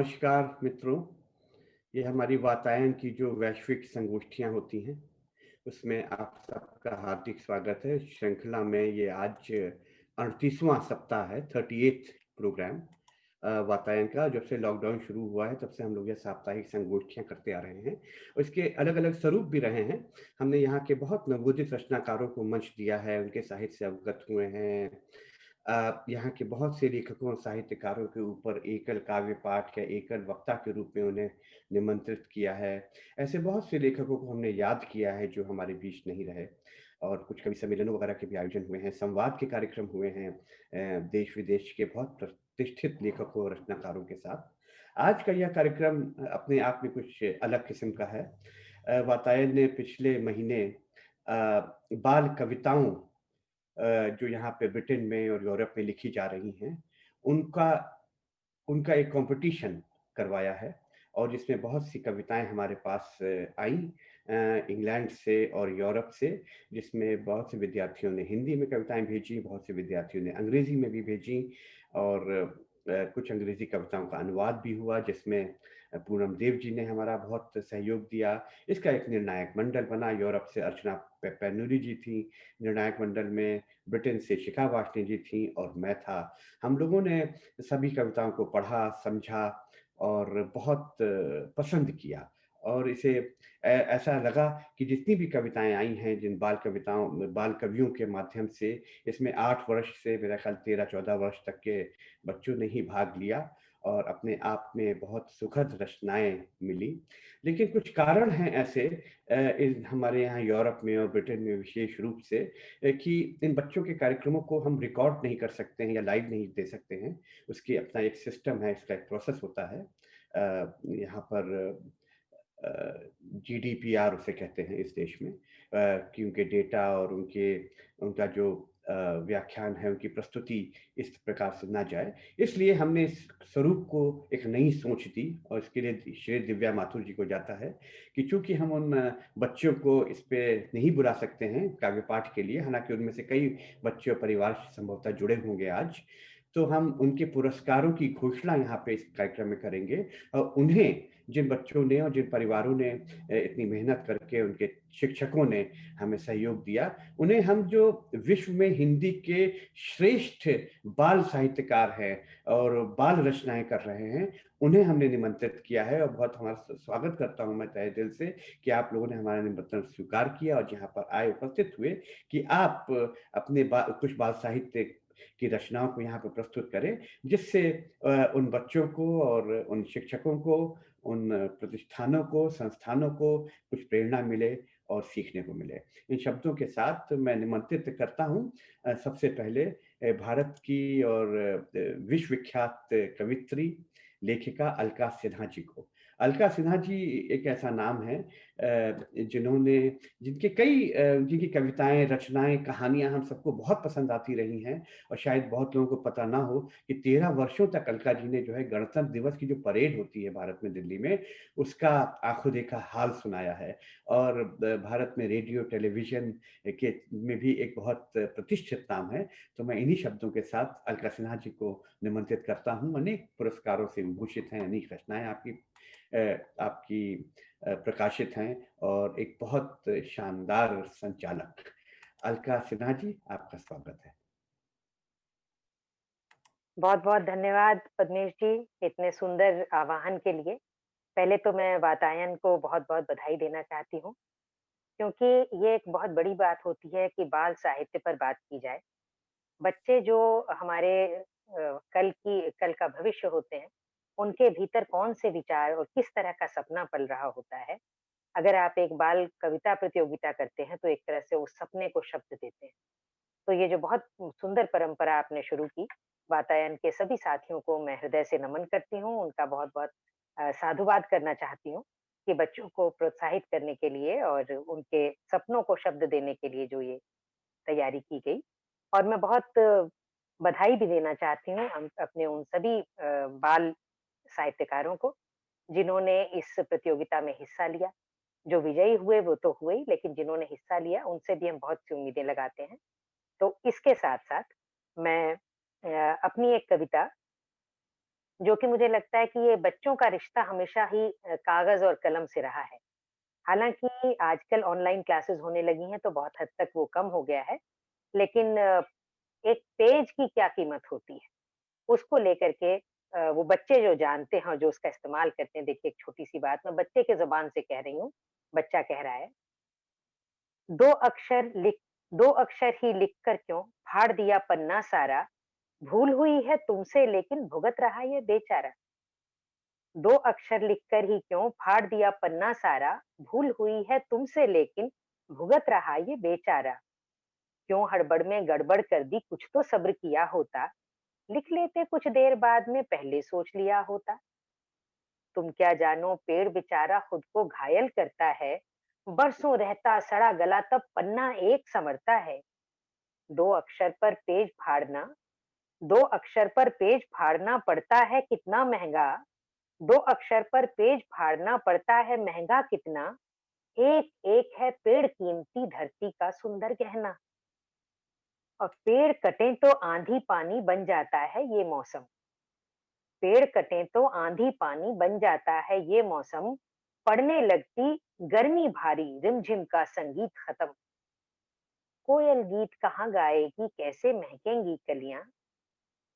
नमस्कार मित्रों, ये हमारी वातायन की जो वैश्विक संगोष्ठियाँ होती हैं, उसमें आप सबका हार्दिक स्वागत है। इस श्रृंखला में ये आज 38वां सप्ताह है, 38th प्रोग्राम वातायन का। जब से लॉकडाउन शुरू हुआ है, तब से हम लोग ये साप्ताहिक संगोष्ठियाँ करते आ रहे हैं। और इसके अलग-अलग स्वरूप भी रहे हैं। हमने यहाँ के बहुत नवोदित रचनाकारों को मंच दिया है, उनके साहित्य से अवगत हुए हैं। यहाँ के बहुत से लेखकों और साहित्यकारों के ऊपर एकल काव्य पाठ या एकल वक्ता के रूप में उन्हें निमंत्रित किया है। ऐसे बहुत से लेखकों को हमने याद किया है जो हमारे बीच नहीं रहे, और कुछ कवि सम्मेलनों वगैरह के भी आयोजन हुए हैं, संवाद के कार्यक्रम हुए हैं देश-विदेश के बहुत प्रतिष्ठित लेखकों और रचनाकारों के साथ। आज का यह कार्यक्रम अपने आप में कुछ अलग किस्म का है। वातायन ने पिछले महीने बाल कविताओं जो यहाँ पे ब्रिटेन में और यूरोप में लिखी जा रही हैं, उनका उनका एक कॉम्पिटिशन करवाया है, और जिसमें बहुत सी कविताएँ हमारे पास आईं इंग्लैंड से और यूरोप से, जिसमें बहुत से विद्यार्थियों ने हिंदी में कविताएँ भेजी, बहुत से विद्यार्थियों ने अंग्रेज़ी में भी भेजी, और कुछ अंग्रेज़ी कविताओं का अनुवाद भी हुआ, जिसमें पूनम देव जी ने हमारा बहुत सहयोग दिया। इसका एक निर्णायक मंडल बना। यूरोप से अर्चना पैनुली जी थीं निर्णायक मंडल में, ब्रिटेन से शिखा वार्ष्णेय जी थीं, और मैं था। हम लोगों ने सभी कविताओं को पढ़ा, समझा और बहुत पसंद किया, और इसे ऐसा लगा कि जितनी भी कविताएँ आई हैं, जिन बाल कवियों के माध्यम से, इसमें 8 वर्ष से मेरा ख़्याल 13-14 वर्ष तक के बच्चों ने ही भाग लिया, और अपने आप में बहुत सुखद रचनाएँ मिली। लेकिन कुछ कारण हैं ऐसे इन हमारे यहाँ यूरोप में और ब्रिटेन में विशेष रूप से, कि इन बच्चों के कार्यक्रमों को हम रिकॉर्ड नहीं कर सकते हैं या लाइव नहीं दे सकते हैं। उसकी अपना एक सिस्टम है, इसका एक प्रोसेस होता है। यहाँ पर जीडीपीआर उसे कहते हैं इस देश में, कि उनके डेटा और उनका जो व्याख्यान है, उनकी प्रस्तुति इस प्रकार से ना जाए। इसलिए हमने इस स्वरूप को एक नई सोच दी, और इसके लिए श्रेय दिव्या माथुर जी को जाता है कि चूँकि हम उन बच्चों को इस पे नहीं बुला सकते हैं काव्य पाठ के लिए, हालाँकि उनमें से कई बच्चे और परिवार संभवतः जुड़े होंगे आज, तो हम उनके पुरस्कारों की घोषणा यहाँ पे इस कार्यक्रम में करेंगे, और उन्हें, जिन बच्चों ने और जिन परिवारों ने इतनी मेहनत करके, उनके शिक्षकों ने हमें सहयोग दिया, उन्हें हम जो विश्व में हिंदी के श्रेष्ठ बाल साहित्यकार हैं और बाल रचनाएँ कर रहे हैं, उन्हें हमने निमंत्रित किया है। और बहुत हमारा स्वागत करता हूँ मैं तहे दिल से कि आप लोगों ने हमारा निमंत्रण स्वीकार किया और यहाँ पर आए, उपस्थित हुए, कि आप अपने कुछ बाल साहित्य की रचनाओं को यहाँ पे प्रस्तुत करें, जिससे उन बच्चों को और उन शिक्षकों को, उन प्रतिष्ठानों को, संस्थानों को कुछ प्रेरणा मिले और सीखने को मिले। इन शब्दों के साथ मैं निमंत्रित करता हूँ सबसे पहले भारत की और विश्व विख्यात कवियत्री, लेखिका अलका सिन्हा जी को। अलका सिन्हा जी एक ऐसा नाम है जिन्होंने जिनकी कविताएँ, रचनाएँ, कहानियाँ हम सबको बहुत पसंद आती रही हैं, और शायद बहुत लोगों को पता ना हो कि 13 वर्षों तक अलका जी ने जो है गणतंत्र दिवस की जो परेड होती है भारत में, दिल्ली में, उसका आँखों देखा हाल सुनाया है। और भारत में रेडियो, टेलीविज़न के में भी एक बहुत प्रतिष्ठित नाम है। तो मैं इन्हीं शब्दों के साथ अलका सिन्हा जी को निमंत्रित करता हूँ। अनेक पुरस्कारों से विभूषित हैं, अनेक रचनाएँ आपकी प्रकाशित हैं, और एक बहुत शानदार संचालक। अलका सिन्हा जी, आपका स्वागत है। बहुत-बहुत धन्यवाद पद्मेश जी, इतने सुंदर आह्वान के लिए। पहले तो मैं वातायन को बहुत-बहुत बधाई देना चाहती हूँ, क्योंकि ये एक बहुत बड़ी बात होती है कि बाल साहित्य पर बात की जाए। बच्चे जो हमारे कल का भविष्य होते हैं, उनके भीतर कौन से विचार और किस तरह का सपना पल रहा होता है। अगर आप एक बाल कविता प्रतियोगिता करते हैं, तो एक तरह से उस सपने को शब्द देते हैं। तो ये जो बहुत सुंदर परंपरा आपने शुरू की, वातायन के सभी साथियों को मैं हृदय से नमन करती हूँ, उनका बहुत-बहुत साधुवाद करना चाहती हूँ कि बच्चों को प्रोत्साहित करने के लिए और उनके सपनों को शब्द देने के लिए जो ये तैयारी की गई। और मैं बहुत बधाई भी देना चाहती हूँ अपने उन सभी बाल साहित्यकारों को, जिन्होंने इस प्रतियोगिता में हिस्सा लिया। जो विजयी हुए वो तो हुए ही, लेकिन जिन्होंने हिस्सा लिया उनसे भी हम बहुत सी उम्मीदें लगाते हैं। तो इसके साथ-साथ मैं अपनी एक कविता जो कि मुझे लगता है कि ये बच्चों का रिश्ता हमेशा ही कागज़ और कलम से रहा है। हालाँकि आजकल ऑनलाइन क्लासेस होने लगी हैं, तो बहुत हद तक वो कम हो गया है। लेकिन एक पेज की क्या कीमत होती है, उसको लेकर के वो बच्चे जो जानते हैं और जो उसका इस्तेमाल करते हैं, देखिए एक छोटी-सी बात मैं बच्चे के ज़ुबान से कह रही हूँ। बच्चा कह रहा है, 2 अक्षर लिख 2 अक्षर ही लिख कर क्यों फाड़ दिया पन्ना सारा, भूल हुई है तुमसे लेकिन भुगत रहा ये बेचारा। 2 अक्षर लिखकर ही क्यों फाड़ दिया पन्ना सारा, भूल हुई है तुमसे लेकिन भुगत रहा ये बेचारा। क्यों हड़बड़ में गड़बड़ कर दी, कुछ तो सब्र किया होता, लिख लेते कुछ देर बाद में पहले सोच लिया होता। तुम क्या जानो पेड़ बेचारा खुद को घायल करता है, बरसों रहता सड़ा गला तब पन्ना एक संवरता है। 2 अक्षर पर पेज फाड़ना 2 अक्षर पर पेज फाड़ना पड़ता है कितना महँगा, 2 अक्षर पर पेज फाड़ना पड़ता है महँगा कितना, एक-एक है पेड़ कीमती धरती का सुंदर गहना। और पेड़ कटें तो आंधी-पानी बन जाता है ये मौसम, पेड़ कटें तो आंधी-पानी बन जाता है ये मौसम, पड़ने लगती गर्मी भारी रिमझिम का संगीत खत्म। कोयल गीत कहाँ गाएगी कैसे महकेंगी कलियाँ,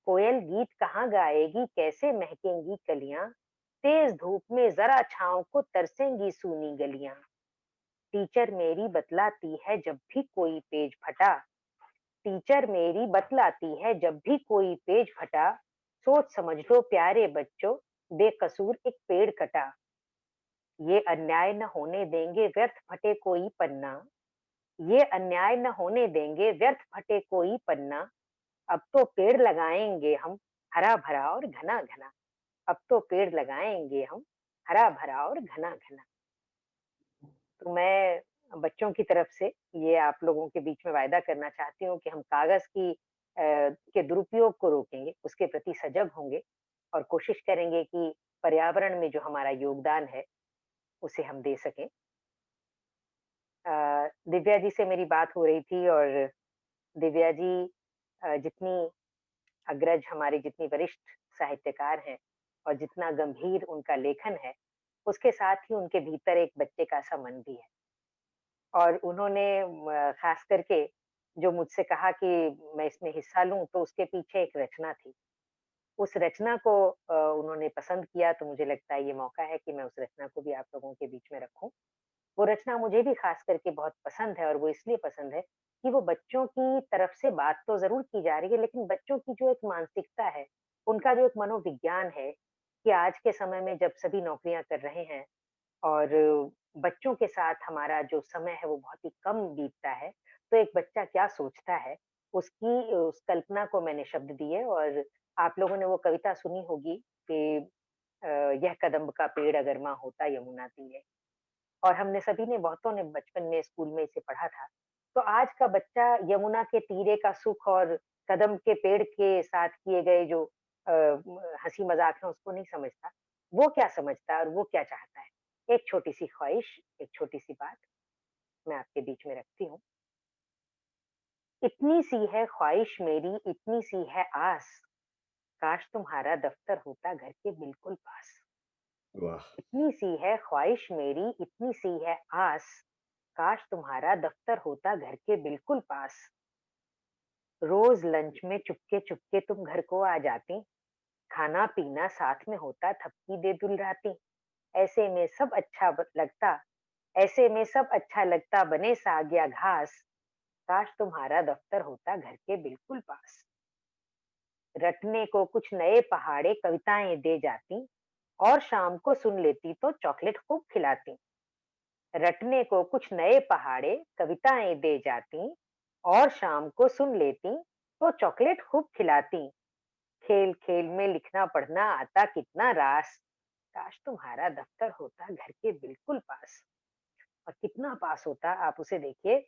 कोयल गीत कहाँ गाएगी कैसे महकेंगी कलियाँ, तेज धूप में जरा छाँव को तरसेंगी सूनी गलियाँ। टीचर मेरी बतलाती है जब भी कोई पेज फटा, टीचर मेरी बतलाती है जब भी कोई पेज फटा, सोच समझ लो प्यारे बच्चों बेकसूर एक पेड़ कटा। ये अन्याय न होने देंगे व्यर्थ फटे कोई पन्ना, ये अन्याय न होने देंगे व्यर्थ फटे कोई पन्ना। अब तो पेड़ लगाएंगे हम हरा भरा और घना घना, अब तो पेड़ लगाएंगे हम हरा भरा और घना घना। तो मैं बच्चों की तरफ से ये आप लोगों के बीच में वायदा करना चाहती हूँ कि हम कागज के दुरुपयोग को रोकेंगे, उसके प्रति सजग होंगे और कोशिश करेंगे कि पर्यावरण में जो हमारा योगदान है, उसे हम दे सकें। दिव्या जी से मेरी बात हो रही थी और दिव्या जी जितनी अग्रज हमारी जितनी वरिष्ठ साहित्यकार हैं और जितना गंभीर उनका लेखन है, उसके साथ ही उनके भीतर एक बच्चे का सा मन भी है। और उन्होंने ख़ास करके जो मुझसे कहा कि मैं इसमें हिस्सा लूँ, तो उसके पीछे एक रचना थी। उस रचना को उन्होंने पसंद किया, तो मुझे लगता है ये मौका है कि मैं उस रचना को भी आप लोगों के बीच में रखूँ। वो रचना मुझे भी ख़ास करके बहुत पसंद है और वो इसलिए पसंद है कि वो बच्चों की तरफ से बात तो ज़रूर की जा रही है, लेकिन बच्चों की जो एक मानसिकता है, उनका जो एक मनोविज्ञान है कि आज के समय में जब सभी नौकरियाँ कर रहे हैं और बच्चों के साथ हमारा जो समय है वो बहुत ही कम बीतता है, तो एक बच्चा क्या सोचता है, उसकी उस कल्पना को मैंने शब्द दिए और आप लोगों ने वो कविता सुनी होगी कि यह कदम्ब का पेड़ अगर माँ होता यमुना तीरे। और हमने सभी ने बहुतों ने बचपन में स्कूल में इसे पढ़ा था। तो आज का बच्चा यमुना के तीरे का सुख और कदम के पेड़ के साथ किए गए जो हँसी मज़ाक है उसको नहीं समझता। वो क्या समझता है और वो क्या चाहता है? एक छोटी-सी ख़्वाहिश, एक छोटी-सी बात मैं आपके बीच में रखती हूँ। इतनी सी है ख़्वाहिश मेरी, इतनी सी है आस, काश तुम्हारा दफ़्तर होता घर के बिल्कुल पास। वाह! इतनी सी है ख्वाहिश मेरी, इतनी सी है आस, काश तुम्हारा दफ्तर होता घर के बिल्कुल पास। रोज लंच में चुपके चुपके तुम घर को आ जाती, खाना पीना साथ में होता थपकी दे दुलराती। ऐसे में सब अच्छा लगता, ऐसे में सब अच्छा लगता बने साग या घास, काश तुम्हारा दफ्तर होता घर के बिल्कुल पास। रटने को कुछ नए पहाड़े कविताएं दे जाती, और शाम को सुन लेती तो चॉकलेट खूब खिलाती। रटने को कुछ नए पहाड़े कविताएं दे जाती, और शाम को सुन लेती तो चॉकलेट खूब खिलाती। खेल खेल में लिखना पढ़ना आता कितना रास, काश तुम्हारा दफ्तर होता घर के बिल्कुल पास। और कितना पास होता आप उसे देखिए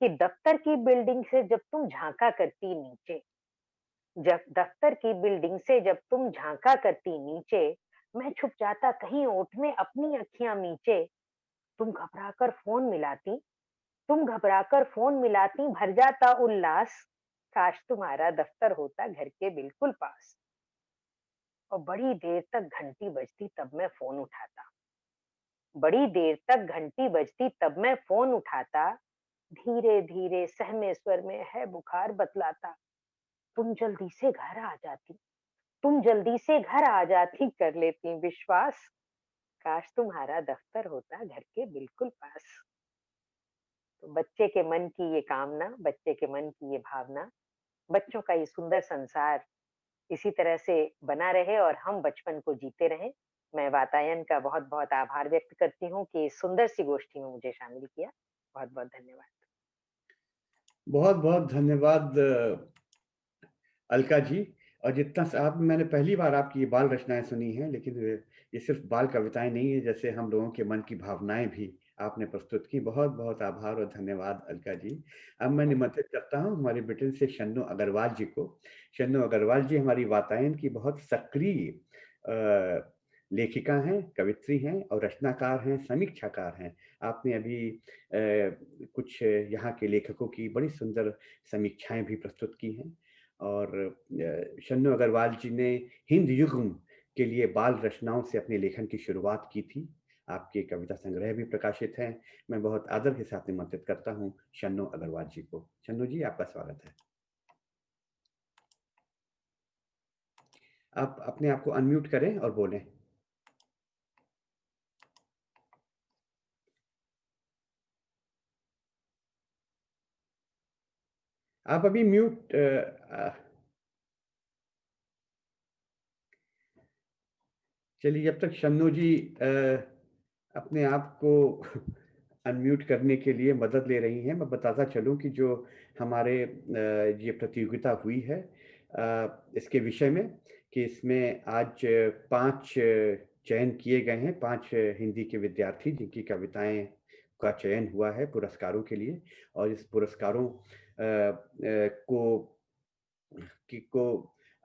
कि दफ्तर की बिल्डिंग से जब तुम झांका करती नीचे, जब दफ्तर की बिल्डिंग से जब तुम झांका करती नीचे, मैं छुप जाता कहीं ओट में अपनी अखियां मीचे। तुम घबराकर फोन मिलाती, तुम घबराकर फ़ोन मिलाती भर जाता उल्लास, काश तुम्हारा दफ्तर होता घर के बिल्कुल पास। और बड़ी देर तक घंटी बजती तब मैं फ़ोन उठाता। बड़ी देर तक घंटी बजती तब मैं फ़ोन उठाता, धीरे-धीरे सहमे स्वर में है बुखार बतलाता। तुम जल्दी से घर आ जाती, तुम जल्दी से घर आ जाती, कर लेती विश्वास, काश तुम्हारा दफ्तर होता घर के बिल्कुल पास। तो बच्चे के मन की ये कामना, बच्चे के मन की ये भावना, बच्चों का ये सुंदर संसार इसी तरह से बना रहे और हम बचपन को जीते रहें। मैं वातायन का बहुत-बहुत आभार व्यक्त करती हूँ कि इस सुंदर सी गोष्ठी में मुझे शामिल किया। बहुत-बहुत धन्यवाद। बहुत-बहुत धन्यवाद अलका जी। और जितना स आप मैंने पहली बार आपकी ये बाल रचनाएँ सुनी हैं, लेकिन ये सिर्फ़ बाल कविताएँ नहीं हैं, जैसे हम लोगों के मन की भावनाएँ भी आपने प्रस्तुत की। बहुत-बहुत आभार और धन्यवाद अलका जी। अब मैं धन्य निमंत्रित करता हूँ हमारे ब्रिटेन से शन्नु अग्रवाल जी को। शन्नु अग्रवाल जी हमारी वातायन की बहुत सक्रिय लेखिका हैं, कवयित्री हैं और रचनाकार हैं, समीक्षाकार हैं। आपने अभी कुछ यहाँ के लेखकों की बड़ी सुंदर समीक्षाएँ भी प्रस्तुत की हैं। और शन्नु अग्रवाल जी ने हिंद युग्म के लिए बाल रचनाओं से अपने लेखन की शुरुआत की थी। आपके कविता संग्रह भी प्रकाशित हैं। मैं बहुत आदर के साथ निमंत्रित करता हूँ शन्नु अग्रवाल जी को। शन्नु जी, आपका स्वागत है। आप अपने आप को अनम्यूट करें और बोलें। आप अभी म्यूट चलिए, जब तक शन्नु जी अपने आप को अनम्यूट करने के लिए मदद ले रही हैं, मैं बताता चलूँ कि जो हमारे ये प्रतियोगिता हुई है इसके विषय में, कि इसमें आज 5 चयन किए गए हैं, 5 हिंदी के विद्यार्थी जिनकी कविताएँ का चयन हुआ है पुरस्कारों के लिए। और इस पुरस्कारों को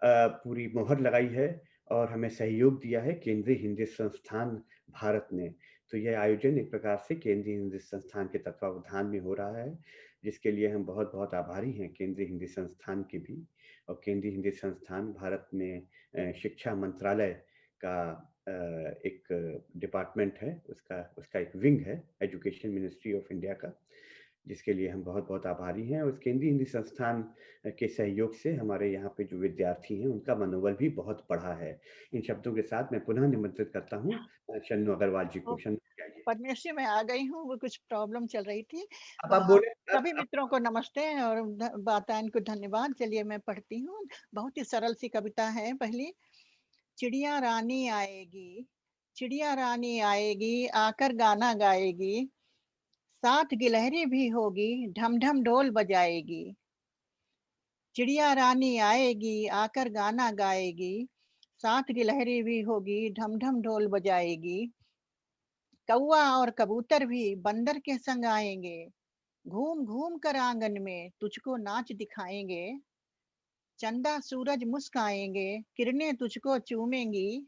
पूरी मोहर लगाई है और हमें सहयोग दिया है केंद्रीय हिंदी संस्थान भारत ने। तो यह आयोजन एक प्रकार से केंद्रीय हिंदी संस्थान के तत्वावधान में हो रहा है, जिसके लिए हम बहुत-बहुत आभारी हैं केंद्रीय हिंदी संस्थान के भी। और केंद्रीय हिंदी संस्थान भारत में शिक्षा मंत्रालय का एक डिपार्टमेंट है, उसका उसका एक विंग है, एजुकेशन मिनिस्ट्री ऑफ इंडिया का, जिसके लिए हम बहुत-बहुत आभारी हैं। और इस केंद्रीय हिंदी संस्थान के सहयोग से हमारे यहाँ पे जो विद्यार्थी हैं, उनका मनोबल भी बहुत बढ़ा है। इन शब्दों के साथ मैं पुनः निमंत्रित करता हूँ शन्नु अग्रवाल जी ओ, को। शन्नु जी आइए। परमेश्वरी मैं आ गई हूँ, वो कुछ प्रॉब्लम चल रही थी। अब आप बोलें। सभी मित्रों को नमस्ते और वातायन को धन्यवाद। चलिए मैं पढ़ती हूँ। बहुत ही सरल सी कविता है। पहली, चिड़िया रानी आएगी, चिड़िया रानी आएगी, आकर गाना गाएगी, साथ गिलहरी भी होगी, ढम ढम ढोल बजाएगी। चिड़िया रानी आएगी, आकर गाना गाएगी, साथ गिलहरी भी होगी, ढम ढम ढोल बजाएगी। कौआ और कबूतर भी बंदर के संग आएंगे, घूम घूम कर आंगन में तुझको नाच दिखाएंगे। चंदा सूरज मुस्काएंगे, किरणें तुझको चूमेंगी,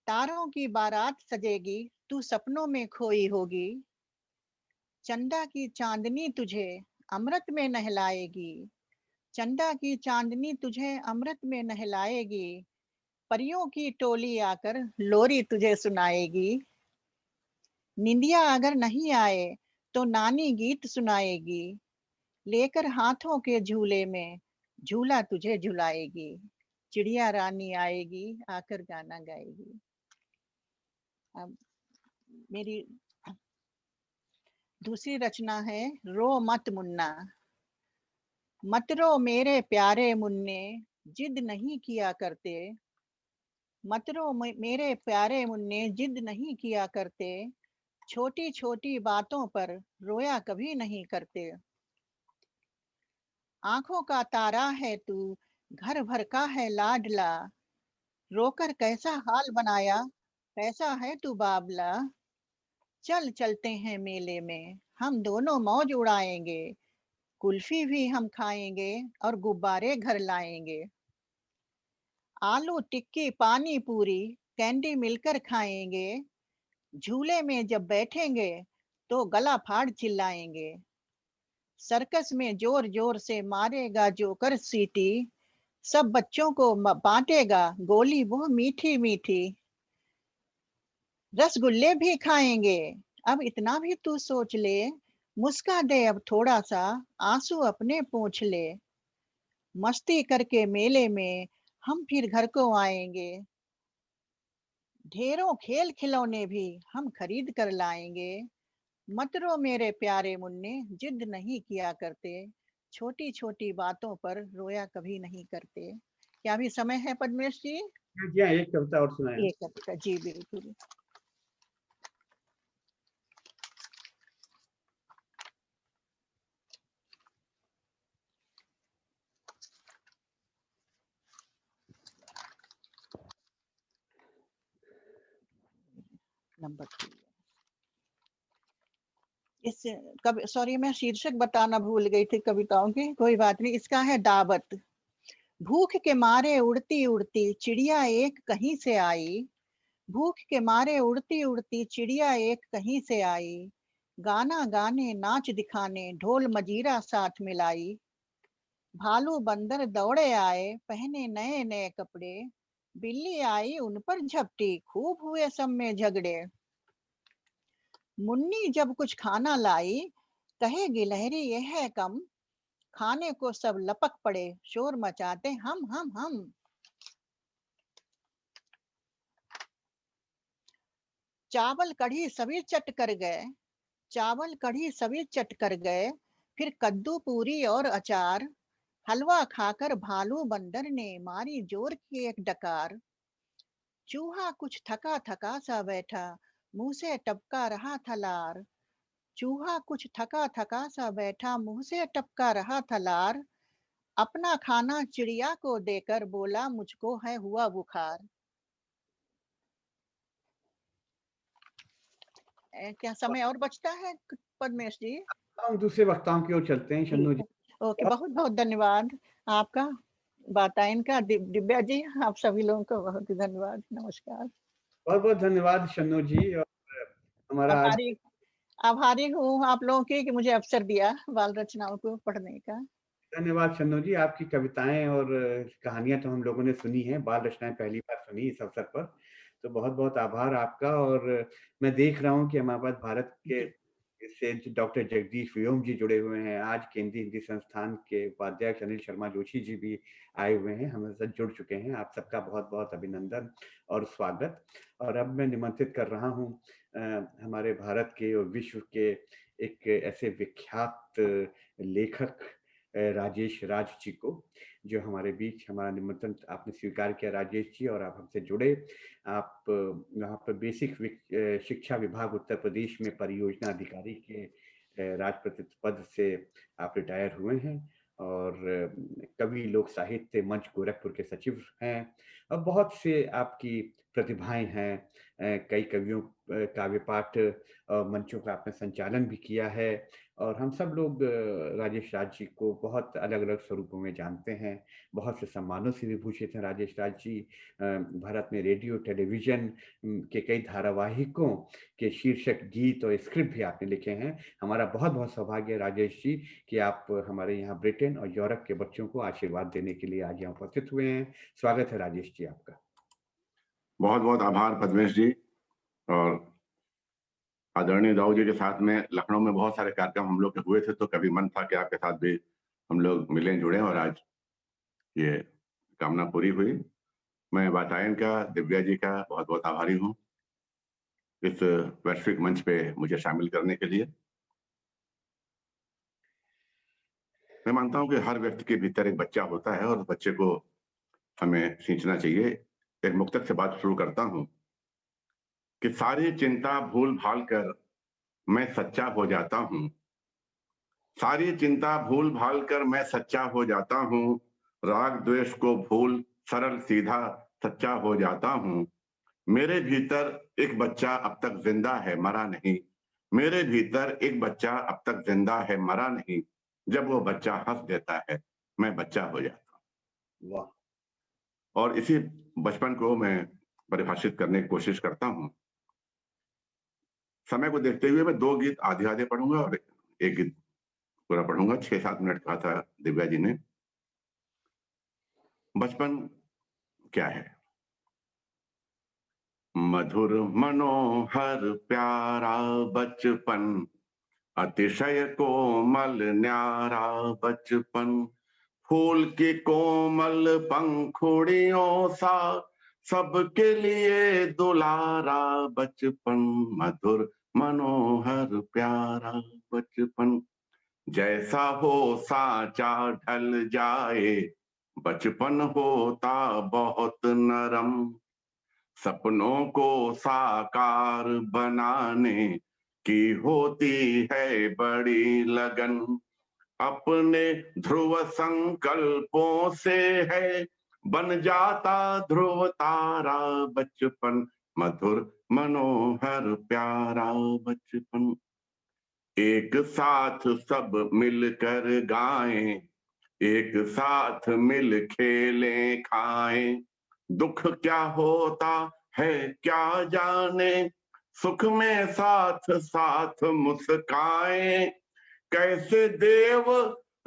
तारों की बारात सजेगी, तू सपनों में खोई होगी। चंदा की चांदनी तुझे अमृत में नहलाएगी, चंदा की चांदनी तुझे अमृत में नहलाएगी, परियों की टोली आकर लोरी तुझे सुनाएगी। निंदिया अगर नहीं आए तो नानी गीत सुनाएगी, लेकर हाथों के झूले में झूला तुझे झुलाएगी। चिड़िया रानी आएगी, आकर गाना गाएगी। अब मेरी दूसरी रचना है, रो मत मुन्ना। मत रो मेरे प्यारे मुन्ने, जिद नहीं किया करते, मत रो मेरे प्यारे मुन्ने, जिद नहीं किया करते, छोटी छोटी बातों पर रोया कभी नहीं करते। आंखों का तारा है तू, घर भर का है लाडला, रोकर कैसा हाल बनाया, कैसा है तू बाबला। चल चलते हैं मेले में, हम दोनों मौज उड़ाएंगे, कुल्फी भी हम खाएंगे और गुब्बारे घर लाएंगे। आलू टिक्की पानी पूरी कैंडी मिलकर खाएंगे, झूले में जब बैठेंगे तो गला फाड़ चिल्लाएंगे। सर्कस में जोर जोर से मारेगा जोकर सीटी, सब बच्चों को बांटेगा गोली वो मीठी मीठी, रसगुल्ले भी खाएंगे अब इतना भी तू सोच ले, मुस्का दे अब थोड़ा सा आंसू अपने पोंछ ले, मस्ती करके मेले में हम फिर घर को आएंगे, ढेरों खेल खिलौने भी हम खरीद कर लाएंगे, मत रो मेरे प्यारे मुन्ने जिद नहीं किया करते, छोटी छोटी बातों पर रोया कभी नहीं करते। क्या भी समय है पद्मेश जी? जी हाँ, एक कविता और सुनाएं। एक कविता, जी बिल्कुल। नंबर 3 इस कवि, सॉरी मैं शीर्षक बताना भूल गई थी कविताओं की, कोई बात नहीं। इसका है दावत। भूख के मारे उड़ती उड़ती चिड़िया एक कहीं से आई, भूख के मारे उड़ती उड़ती चिड़िया एक कहीं से आई, गाना गाने नाच दिखाने ढोल मजीरा साथ मिलाई, भालू बंदर दौड़े आए पहने नए नए कपड़े, बिल्ली आई उन पर झपटी खूब हुए सब में झगड़े, मुन्नी जब कुछ खाना लाई कहे गिलहरी यह है कम, खाने को सब लपक पड़े शोर मचाते हम। चावल कढ़ी सभी चट कर गए, चावल कढ़ी सभी चट कर गए, फिर कद्दू पूरी और अचार, हलवा खाकर भालू बंदर ने मारी जोर की एक डकार, चूहा कुछ थका थका सा बैठा मुंह से टपका रहा था लार, चूहा कुछ थका थका सा बैठा मुंह से टपका रहा था लार, अपना खाना चिड़िया को देकर बोला मुझको है हुआ बुखार। क्या समय और बचता है पद्मेश जी? हम दूसरे वक्ताओं की ओर चलते हैं। शन्नु जी, ओके, बहुत बहुत धन्यवाद आपका, वातायन का, दिव्या जी, आप सभी लोगों को बहुत ही धन्यवाद, नमस्कार। बहुत बहुत धन्यवाद शन्नु जी। और हमारा आज आभारी हूँ आप लोगों की कि मुझे अवसर दिया बाल रचनाओं को पढ़ने का। धन्यवाद शन्नु जी। आपकी कविताएं और कहानियां तो हम लोगों ने सुनी हैं, बाल रचनाएं पहली बार सुनी इस अवसर पर, तो बहुत बहुत आभार आपका। और मैं देख रहा हूं कि हमारे पास भारत के से डॉक्टर जगदीश व्योम जी जुड़े हुए हैं। आज केंद्रीय हिंदी संस्थान के उपाध्यक्ष अनिल शर्मा जोशी जी भी आए हुए हैं, हमारे साथ जुड़ चुके हैं। आप सबका बहुत बहुत अभिनंदन और स्वागत। और अब मैं निमंत्रित कर रहा हूं हमारे भारत के और विश्व के एक ऐसे विख्यात लेखक राजेश राज जी को, जो हमारे बीच, हमारा निमंत्रण आपने स्वीकार किया राजेश जी, और आप हमसे जुड़े। आप यहाँ पर बेसिक शिक्षा विभाग उत्तर प्रदेश में परियोजना अधिकारी के राजपत्रित पद से आप रिटायर हुए हैं, और कवि लोक साहित्य मंच गोरखपुर के सचिव हैं, और बहुत से आपकी प्रतिभाएं हैं। कई कवियों काव्य पाठ मंचों का आपने संचालन भी किया है, और हम सब लोग राजेश राज जी को बहुत अलग अलग स्वरूपों में जानते हैं। बहुत से सम्मानों से विभूषित हैं राजेश राज जी। भारत में रेडियो टेलीविजन के कई धारावाहिकों के शीर्षक गीत और स्क्रिप्ट भी आपने लिखे हैं। हमारा बहुत बहुत सौभाग्य है राजेश जी कि आप हमारे यहाँ ब्रिटेन और यूरोप के बच्चों को आशीर्वाद देने के लिए आज यहाँ उपस्थित हुए हैं। स्वागत है राजेश जी आपका। बहुत बहुत आभार पद्मेश जी। और आदरणीय दाऊ जी के साथ में लखनऊ में बहुत सारे कार्यक्रम हम लोग के हुए थे, तो कभी मन था कि आपके साथ भी हम लोग मिलें जुड़े, और आज ये कामना पूरी हुई। मैं वातायन का, दिव्या जी का बहुत बहुत आभारी हूँ इस वैश्विक मंच पे मुझे शामिल करने के लिए। मैं मानता हूँ कि हर व्यक्ति के भीतर एक बच्चा होता है, और बच्चे को हमें सींचना चाहिए। एक मुक्तक से बात शुरू करता हूँ कि सारी चिंता भूल भाल कर मैं सच्चा हो जाता हूँ, सारी चिंता भूल भाल कर मैं सच्चा हो जाता हूँ, राग द्वेष को भूल सरल सीधा सच्चा हो जाता हूँ, मेरे भीतर एक बच्चा अब तक जिंदा है मरा नहीं, मेरे भीतर एक बच्चा अब तक जिंदा है मरा नहीं, जब वो बच्चा हंस देता है मैं बच्चा हो जाता हूँ। वाह। और इसी बचपन को मैं परिभाषित करने की कोशिश करता हूँ। समय को देखते हुए मैं 2 गीत आधे आधे पढ़ूंगा और एक गीत पूरा पढ़ूंगा। 6-7 मिनट कहा था दिव्या जी ने। बचपन क्या है? मधुर मनोहर प्यारा बचपन, अतिशय कोमल न्यारा बचपन, फूल की कोमल पंखुड़ियों सा सबके लिए दुलारा बचपन, मधुर मनोहर प्यारा बचपन। जैसा हो साचा ढल जाए, बचपन होता बहुत नरम, सपनों को साकार बनाने की होती है बड़ी लगन, अपने ध्रुव संकल्पों से है बन जाता ध्रुव तारा बचपन, मधुर मनोहर प्यारा बचपन। एक साथ सब मिलकर गाएं, एक साथ मिल खेलें खाएं, दुख क्या होता है क्या जाने, सुख में साथ साथ मुस्काएं, कैसे देव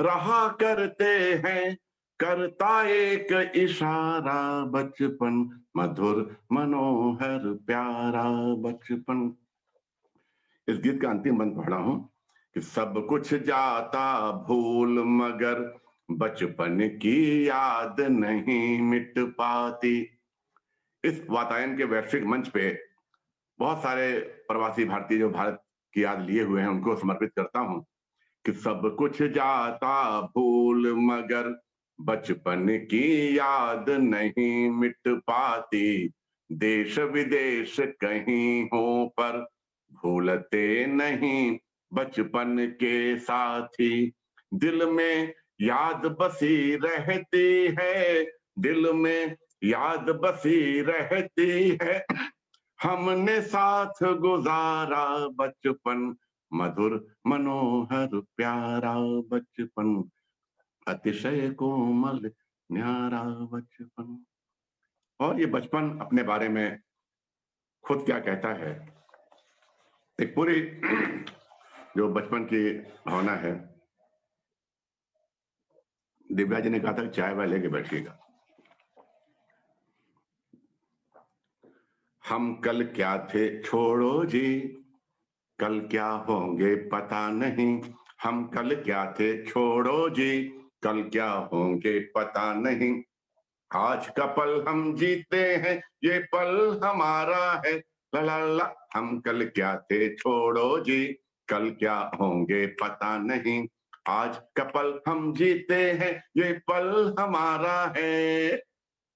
रहा करते हैं करता एक इशारा बचपन, मधुर मनोहर प्यारा बचपन। इस गीत का अंतिम बंद पढ़ा हूं कि सब कुछ जाता भूल मगर बचपन की याद नहीं मिट पाती। इस वातायन के वैश्विक मंच पे बहुत सारे प्रवासी भारतीय जो भारत की याद लिए हुए हैं उनको समर्पित करता हूं कि सब कुछ जाता भूल मगर बचपन की याद नहीं मिट पाती, देश विदेश कहीं हो पर भूलते नहीं बचपन के साथी, दिल में याद बसी रहती है, दिल में याद बसी रहती है, हमने साथ गुजारा बचपन, मधुर मनोहर प्यारा बचपन, अतिशय कोमल न्यारा बचपन। और ये बचपन अपने बारे में खुद क्या कहता है, एक पूरी जो बचपन की भावना है, दिव्या जी ने कहा था चाय वाय लेके बैठिएगा। हम कल क्या थे छोड़ो जी, कल क्या होंगे पता नहीं, हम कल क्या थे छोड़ो जी, कल क्या होंगे पता नहीं, आज का पल हम जीते हैं ये पल हमारा है, ला ला ला, हम कल क्या थे छोड़ो जी, कल क्या होंगे पता नहीं, आज का पल हम जीते हैं ये पल हमारा है,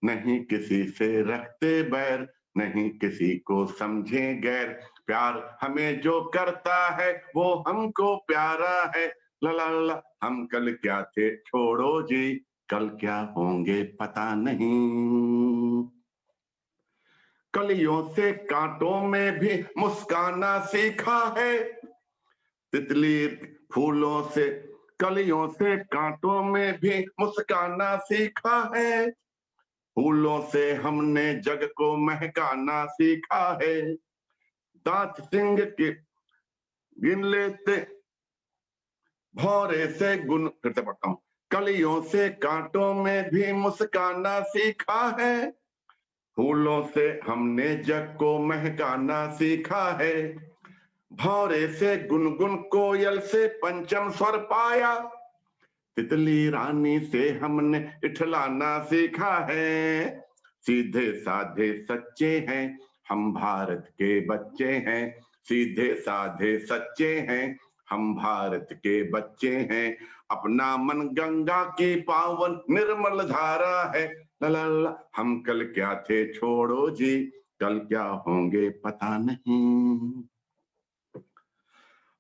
नहीं किसी से रखते बैर, नहीं किसी को समझे गैर, प्यार हमें जो करता है वो हमको प्यारा है, ला ला ला, हम कल क्या थे छोड़ो जी, कल क्या होंगे पता नहीं। कलियों से कांटों में भी मुस्काना सीखा है, तितली फूलों से कलियों से कांटों में भी मुस्काना सीखा है, फूलों से हमने जग को महकाना सीखा है, दांत सिंह के गिन लेते भौरे से गुन, फिर से पढ़ता हूं, कलियों से कांटों में भी मुस्काना सीखा है, फूलों से हमने जग को महकाना सीखा है, भौरे से गुनगुन कोयल से पंचम स्वर पाया, तितली रानी से हमने इठलाना सीखा है, सीधे साधे सच्चे हैं हम भारत के बच्चे हैं, सीधे साधे सच्चे हैं हम भारत के बच्चे हैं, अपना मन गंगा की पावन निर्मल धारा है, ला ला ला, हम कल क्या थे छोड़ो जी, कल क्या होंगे पता नहीं,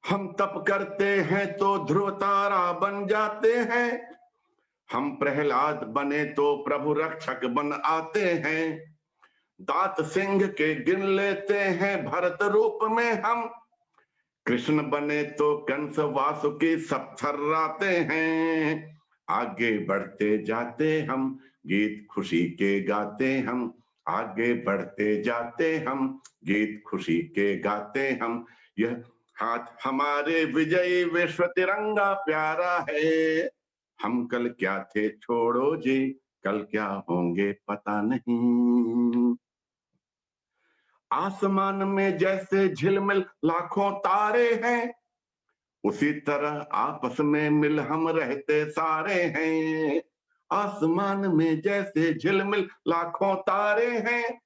हम तप करते हैं तो ध्रुव तारा बन जाते हैं, हम प्रहलाद बने तो प्रभु रक्षक बन आते हैं, दांत सिंह के गिन लेते हैं भरत रूप में हम, कृष्ण बने तो कंस वासुकी सब थर्राते हैं, आगे बढ़ते जाते हम गीत खुशी के गाते हम, आगे बढ़ते जाते हम गीत खुशी के गाते हम, यह हाथ हमारे विजयी विश्व तिरंगा प्यारा है, हम कल क्या थे छोड़ो जी, कल क्या होंगे पता नहीं। आसमान में जैसे झिलमिल लाखों तारे हैं, उसी तरह आपस में मिल हम रहते सारे हैं। आसमान में जैसे झिलमिल लाखों तारे हैं,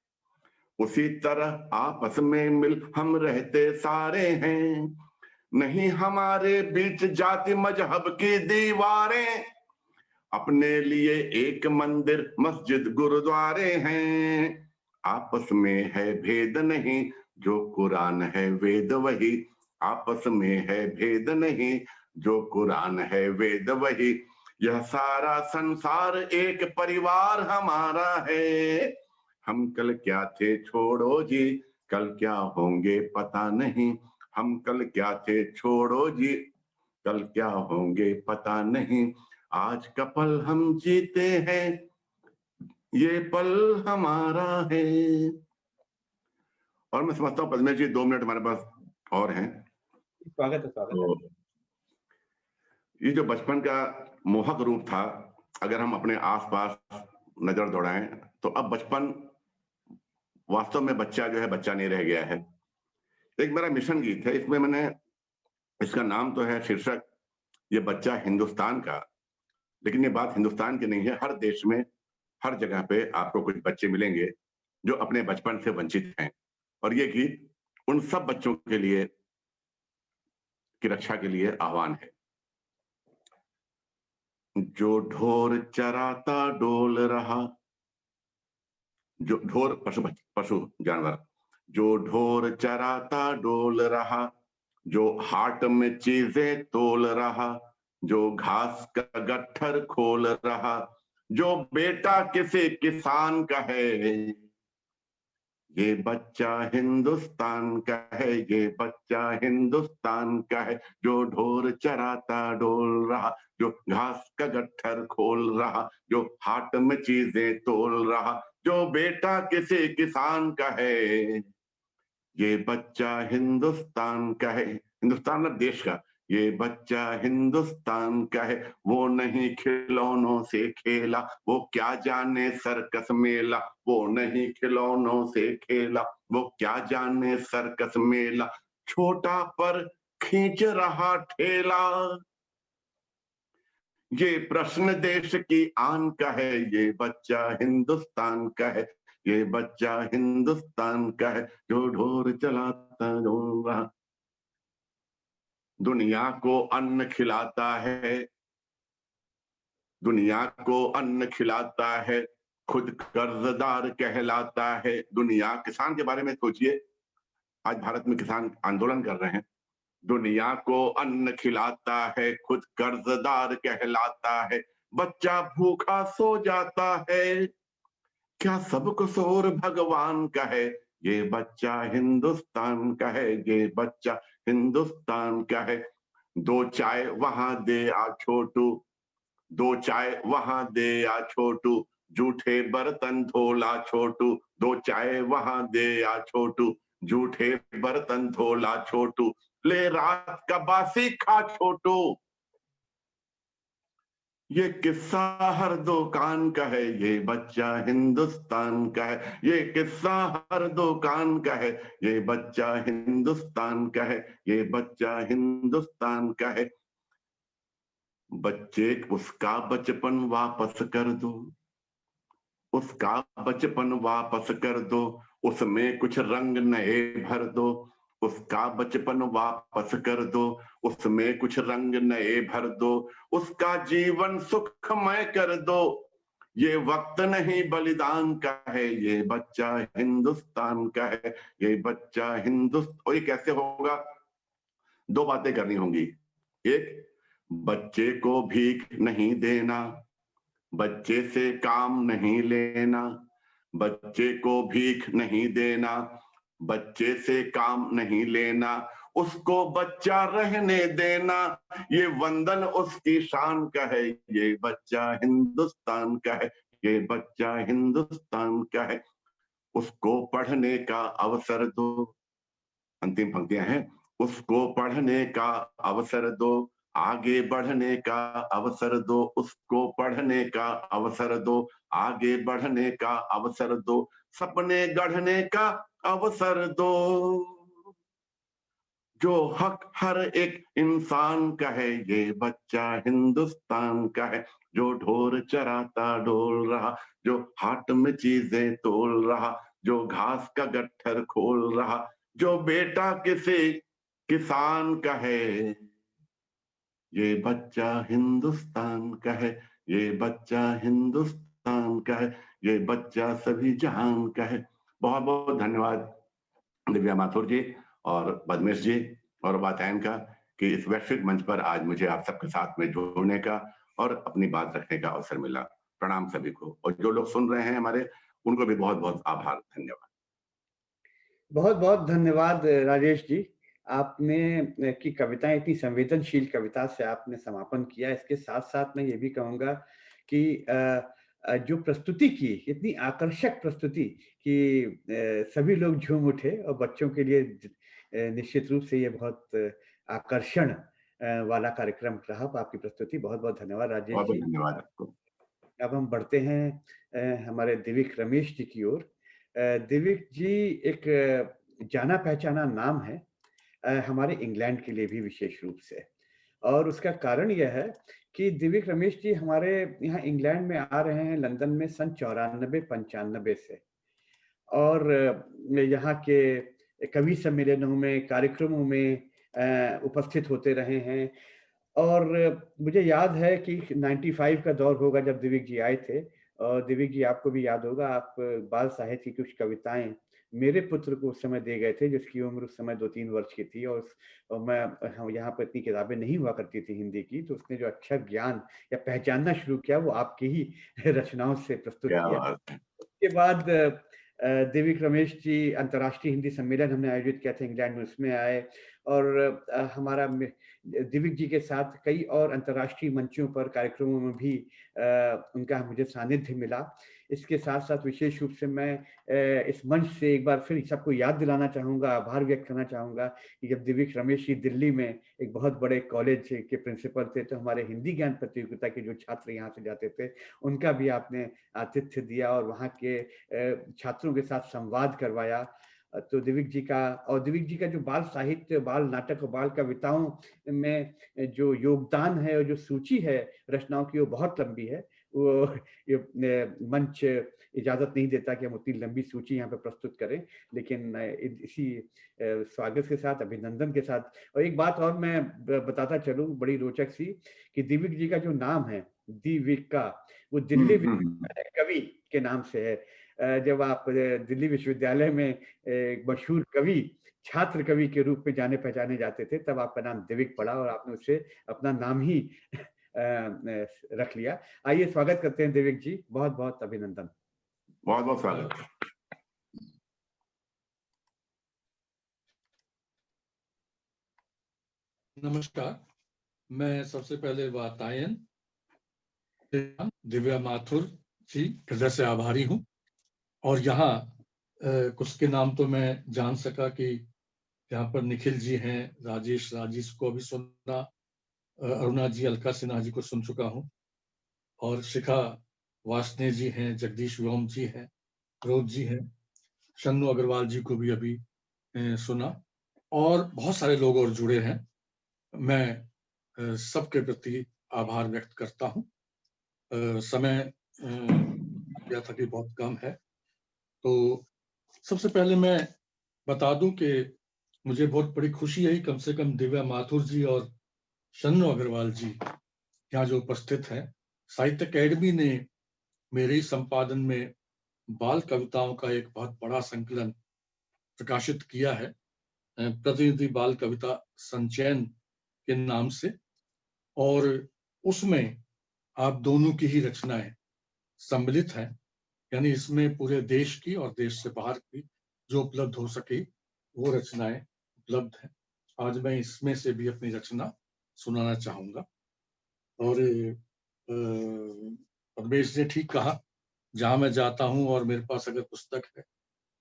उसी तरह आपस में मिल हम रहते सारे हैं। नहीं हमारे बीच जाति मजहब की दीवारें, अपने लिए एक मंदिर मस्जिद गुरुद्वारे हैं। आपस में है भेद नहीं, जो कुरान है वेद वही। आपस में है भेद नहीं, जो कुरान है वेद वही। यह सारा संसार एक परिवार हमारा है। हम कल क्या थे छोड़ो जी, कल क्या होंगे पता नहीं। हम कल क्या थे छोड़ो जी, कल क्या होंगे पता नहीं। आज का पल हम जीते हैं, ये पल हमारा है। और मैं समझता हूँ पद्मेश जी 2 मिनट हमारे पास और हैं। स्वागत है, स्वागत है। तो ये जो बचपन का मोहक रूप था, अगर हम अपने आसपास नजर दौड़ाएं तो अब बचपन वास्तव में बच्चा जो है बच्चा नहीं रह गया है। एक मेरा मिशन गीत है, इसमें मैंने, इसका नाम तो है शीर्षक ये बच्चा हिंदुस्तान का, लेकिन ये बात हिंदुस्तान की नहीं है। हर देश में हर जगह पे आपको कुछ बच्चे मिलेंगे जो अपने बचपन से वंचित हैं, और ये गीत उन सब बच्चों के लिए की रक्षा के लिए आह्वान है। जो ढोर चराता डोल रहा, जो ढोर पशु जानवर, जो ढोर चराता डोल रहा, जो हाट में चीजें तोल रहा, जो घास का गट्ठर खोल रहा, जो बेटा किसी किसान का है, ये बच्चा हिंदुस्तान का है, ये बच्चा हिंदुस्तान का है। जो ढोर चराता डोल रहा, जो घास का गट्ठर खोल रहा, जो हाट में चीजें तोल रहा, जो बेटा किसी किसान का है, ये बच्चा हिंदुस्तान का है। हिंदुस्तान मतलब देश का। ये बच्चा हिंदुस्तान का है, वो नहीं खिलौनों से खेला, वो क्या जाने सर्कस मेला। वो नहीं खिलौनों से खेला, वो क्या जाने सर्कस मेला। छोटा पर खींच रहा ठेला, ये प्रश्न देश की आन का है, ये बच्चा हिंदुस्तान का है, ये बच्चा हिंदुस्तान का है। जो ढोर चलाता डोल रहा, दुनिया को अन्न खिलाता है, दुनिया को अन्न खिलाता है, खुद कर्जदार कहलाता है। दुनिया, किसान के बारे में सोचिए, आज भारत में किसान आंदोलन कर रहे हैं। दुनिया को अन्न खिलाता है, खुद कर्जदार कहलाता है। बच्चा भूखा सो जाता है, क्या सब कसूर भगवान का है। ये बच्चा हिंदुस्तान का है, ये बच्चा हिंदुस्तान का है। दो चाय वहां दे आ छोटू, दो चाय वहां दे आ छोटू, जूठे बर्तन धोला छोटू। दो चाय वहां दे आ छोटू, जूठे बर्तन धोला छोटू। ले रात का बासी खा छोटू, ये किस्सा हर दुकान का है, ये बच्चा हिंदुस्तान का है। ये किस्सा हर दुकान का है, ये बच्चा हिंदुस्तान का है, ये बच्चा हिंदुस्तान का है। बच्चे उसका बचपन वापस कर दो, उसका बचपन वापस कर दो, उसमें कुछ रंग नए भर दो। उसका बचपन वापस कर दो, उसमें कुछ रंग नए भर दो। उसका जीवन सुखमय कर दो, ये वक्त नहीं बलिदान का है, ये बच्चा हिंदुस्तान का है, ये बच्चा हिंदुस्तान। और ये कैसे होगा? दो बातें करनी होंगी। एक, बच्चे को भीख नहीं देना, बच्चे से काम नहीं लेना। बच्चे को भीख नहीं देना, बच्चे से काम नहीं लेना। उसको बच्चा रहने देना, ये वंदन उसकी शान का है, ये बच्चा हिंदुस्तान का है, ये बच्चा हिंदुस्तान का है। उसको पढ़ने का अवसर दो, अंतिम पंक्तियां हैं। उसको पढ़ने का अवसर दो, आगे बढ़ने का अवसर दो, उसको पढ़ने का अवसर दो, आगे बढ़ने का अवसर दो, सपने गढ़ने का अवसर दो। जो हक हर एक इंसान का है, ये बच्चा हिंदुस्तान का है। जो ढोर चराता डोल रहा, जो हाट में चीजें तोल रहा, जो घास का गट्ठर खोल रहा, जो बेटा किसी किसान का है, ये बच्चा हिंदुस्तान का है, ये बच्चा हिंदुस्तान का है, ये बच्चा सभी जहान का है। बहुत बहुत धन्यवाद दिव्या माथुर जी और पद्मेश जी और वातायन का कि इस वैश्विक मंच पर आज मुझे आप सबके साथ में जोड़ने का और अपनी बात रखने का अवसर मिला। प्रणाम सभी को, और जो लोग सुन रहे हैं हमारे, उनको भी बहुत बहुत आभार, धन्यवाद। बहुत बहुत धन्यवाद राजेश जी। आपने की कविताएं इतनी संवेदनशील कविता से आपने समापन किया। इसके साथ साथ मैं ये भी कहूँगा कि जो प्रस्तुति की, इतनी आकर्षक प्रस्तुति कि सभी लोग झूम उठे, और बच्चों के लिए निश्चित रूप से ये बहुत आकर्षण वाला कार्यक्रम रहा आपकी प्रस्तुति। बहुत बहुत धन्यवाद राजेश बहुत बहुत जी। धन्यवाद आपको। अब हम बढ़ते हैं हमारे दिव्यक रमेश जी की ओर। दिव्यक जी एक जाना पहचाना नाम है हमारे इंग्लैंड के लिए भी विशेष रूप से, और उसका कारण यह है कि दिव्यक रमेश जी हमारे यहाँ इंग्लैंड में आ रहे हैं लंदन में सन 94-95 से, और यहाँ के कवि सम्मेलनों में, कार्यक्रमों में उपस्थित होते रहे हैं। और मुझे याद है कि 95 का दौर होगा जब दिव्यक जी आए थे, और दिव्यक जी आपको भी याद होगा, आप बाल साहित्य की कुछ कविताएं मेरे पुत्र को उस समय दे गए थे, जिसकी उम्र उस समय 2-3 वर्ष की थी, और मैं यहाँ पर इतनी किताबें नहीं हुआ करती थी हिंदी की, तो उसने जो अक्षर ज्ञान या पहचानना शुरू किया वो आपकी ही रचनाओं से प्रस्तुत क्या किया। बात है। उसके बाद दिव्यक रमेश जी अंतर्राष्ट्रीय हिंदी सम्मेलन हमने आयोजित किया था इंग्लैंड में, उसमें आए, और हमारा दिव्यक जी के साथ कई और अंतर्राष्ट्रीय मंचों पर कार्यक्रमों में भी उनका मुझे सानिध्य मिला। इसके साथ साथ विशेष रूप से मैं इस मंच से एक बार फिर सबको याद दिलाना चाहूँगा, आभार व्यक्त करना चाहूँगा कि जब दिव्यक रमेश जी दिल्ली में एक बहुत बड़े कॉलेज के प्रिंसिपल थे, तो हमारे हिंदी ज्ञान प्रतियोगिता के जो छात्र यहाँ से जाते थे, उनका भी आपने आतिथ्य दिया और वहाँ के छात्रों के साथ संवाद करवाया। तो दिव्यक जी का जो बाल साहित्य, बाल नाटक और बाल कविताओं में जो योगदान है और जो सूची है रचनाओं की, वो बहुत लंबी है। वो मंच इजाजत नहीं देता कि हम उतनी लंबी सूची यहाँ पे प्रस्तुत करें, लेकिन इसी स्वागत के साथ, अभिनंदन के साथ, और एक बात और मैं बताता चलूं बड़ी रोचक सी, कि दिव्यक जी का जो नाम है दिव्यका, वो दिल्ली कवि के नाम से है। जब आप दिल्ली विश्वविद्यालय में एक मशहूर कवि, छात्र कवि के रूप में जाने पहचाने जाते थे, तब आपका नाम दिव्यक पड़ा और आपने उससे अपना नाम ही रख लिया। आइए स्वागत करते हैं दिव्यक जी, बहुत बहुत अभिनंदन। बहुत बहुत स्वागत। नमस्कार, मैं सबसे पहले वातायन दिव्या माथुर जी हृदय से आभारी हूँ, और यहाँ कुछ के नाम तो मैं जान सका कि यहाँ पर निखिल जी हैं, राजेश को भी सुना, अरुणा जी, अलका सिन्हा जी को सुन चुका हूँ, और शिखा वासने जी हैं, जगदीश व्योम जी हैं, रोज जी हैं, शन्नु अग्रवाल जी को भी अभी सुना, और बहुत सारे लोग और जुड़े हैं। मैं सबके प्रति आभार व्यक्त करता हूँ। समय यह था कि बहुत कम है, तो सबसे पहले मैं बता दूं कि मुझे बहुत बड़ी खुशी है, कम से कम दिव्या माथुर जी और शन्नु अग्रवाल जी यहाँ जो उपस्थित हैं। साहित्य अकेडमी ने मेरे ही संपादन में बाल कविताओं का एक बहुत बड़ा संकलन प्रकाशित किया है, प्रतिनिधि बाल कविता संचयन के नाम से, और उसमें आप दोनों की ही रचनाएं सम्मिलित हैं। यानी इसमें पूरे देश की और देश से बाहर की जो उपलब्ध हो सके वो रचनाएं उपलब्ध हैं। आज मैं इसमें से भी अपनी रचना सुनाना चाहूंगा। और परमेश ने ठीक कहा, जहां मैं जाता हूं और मेरे पास अगर पुस्तक है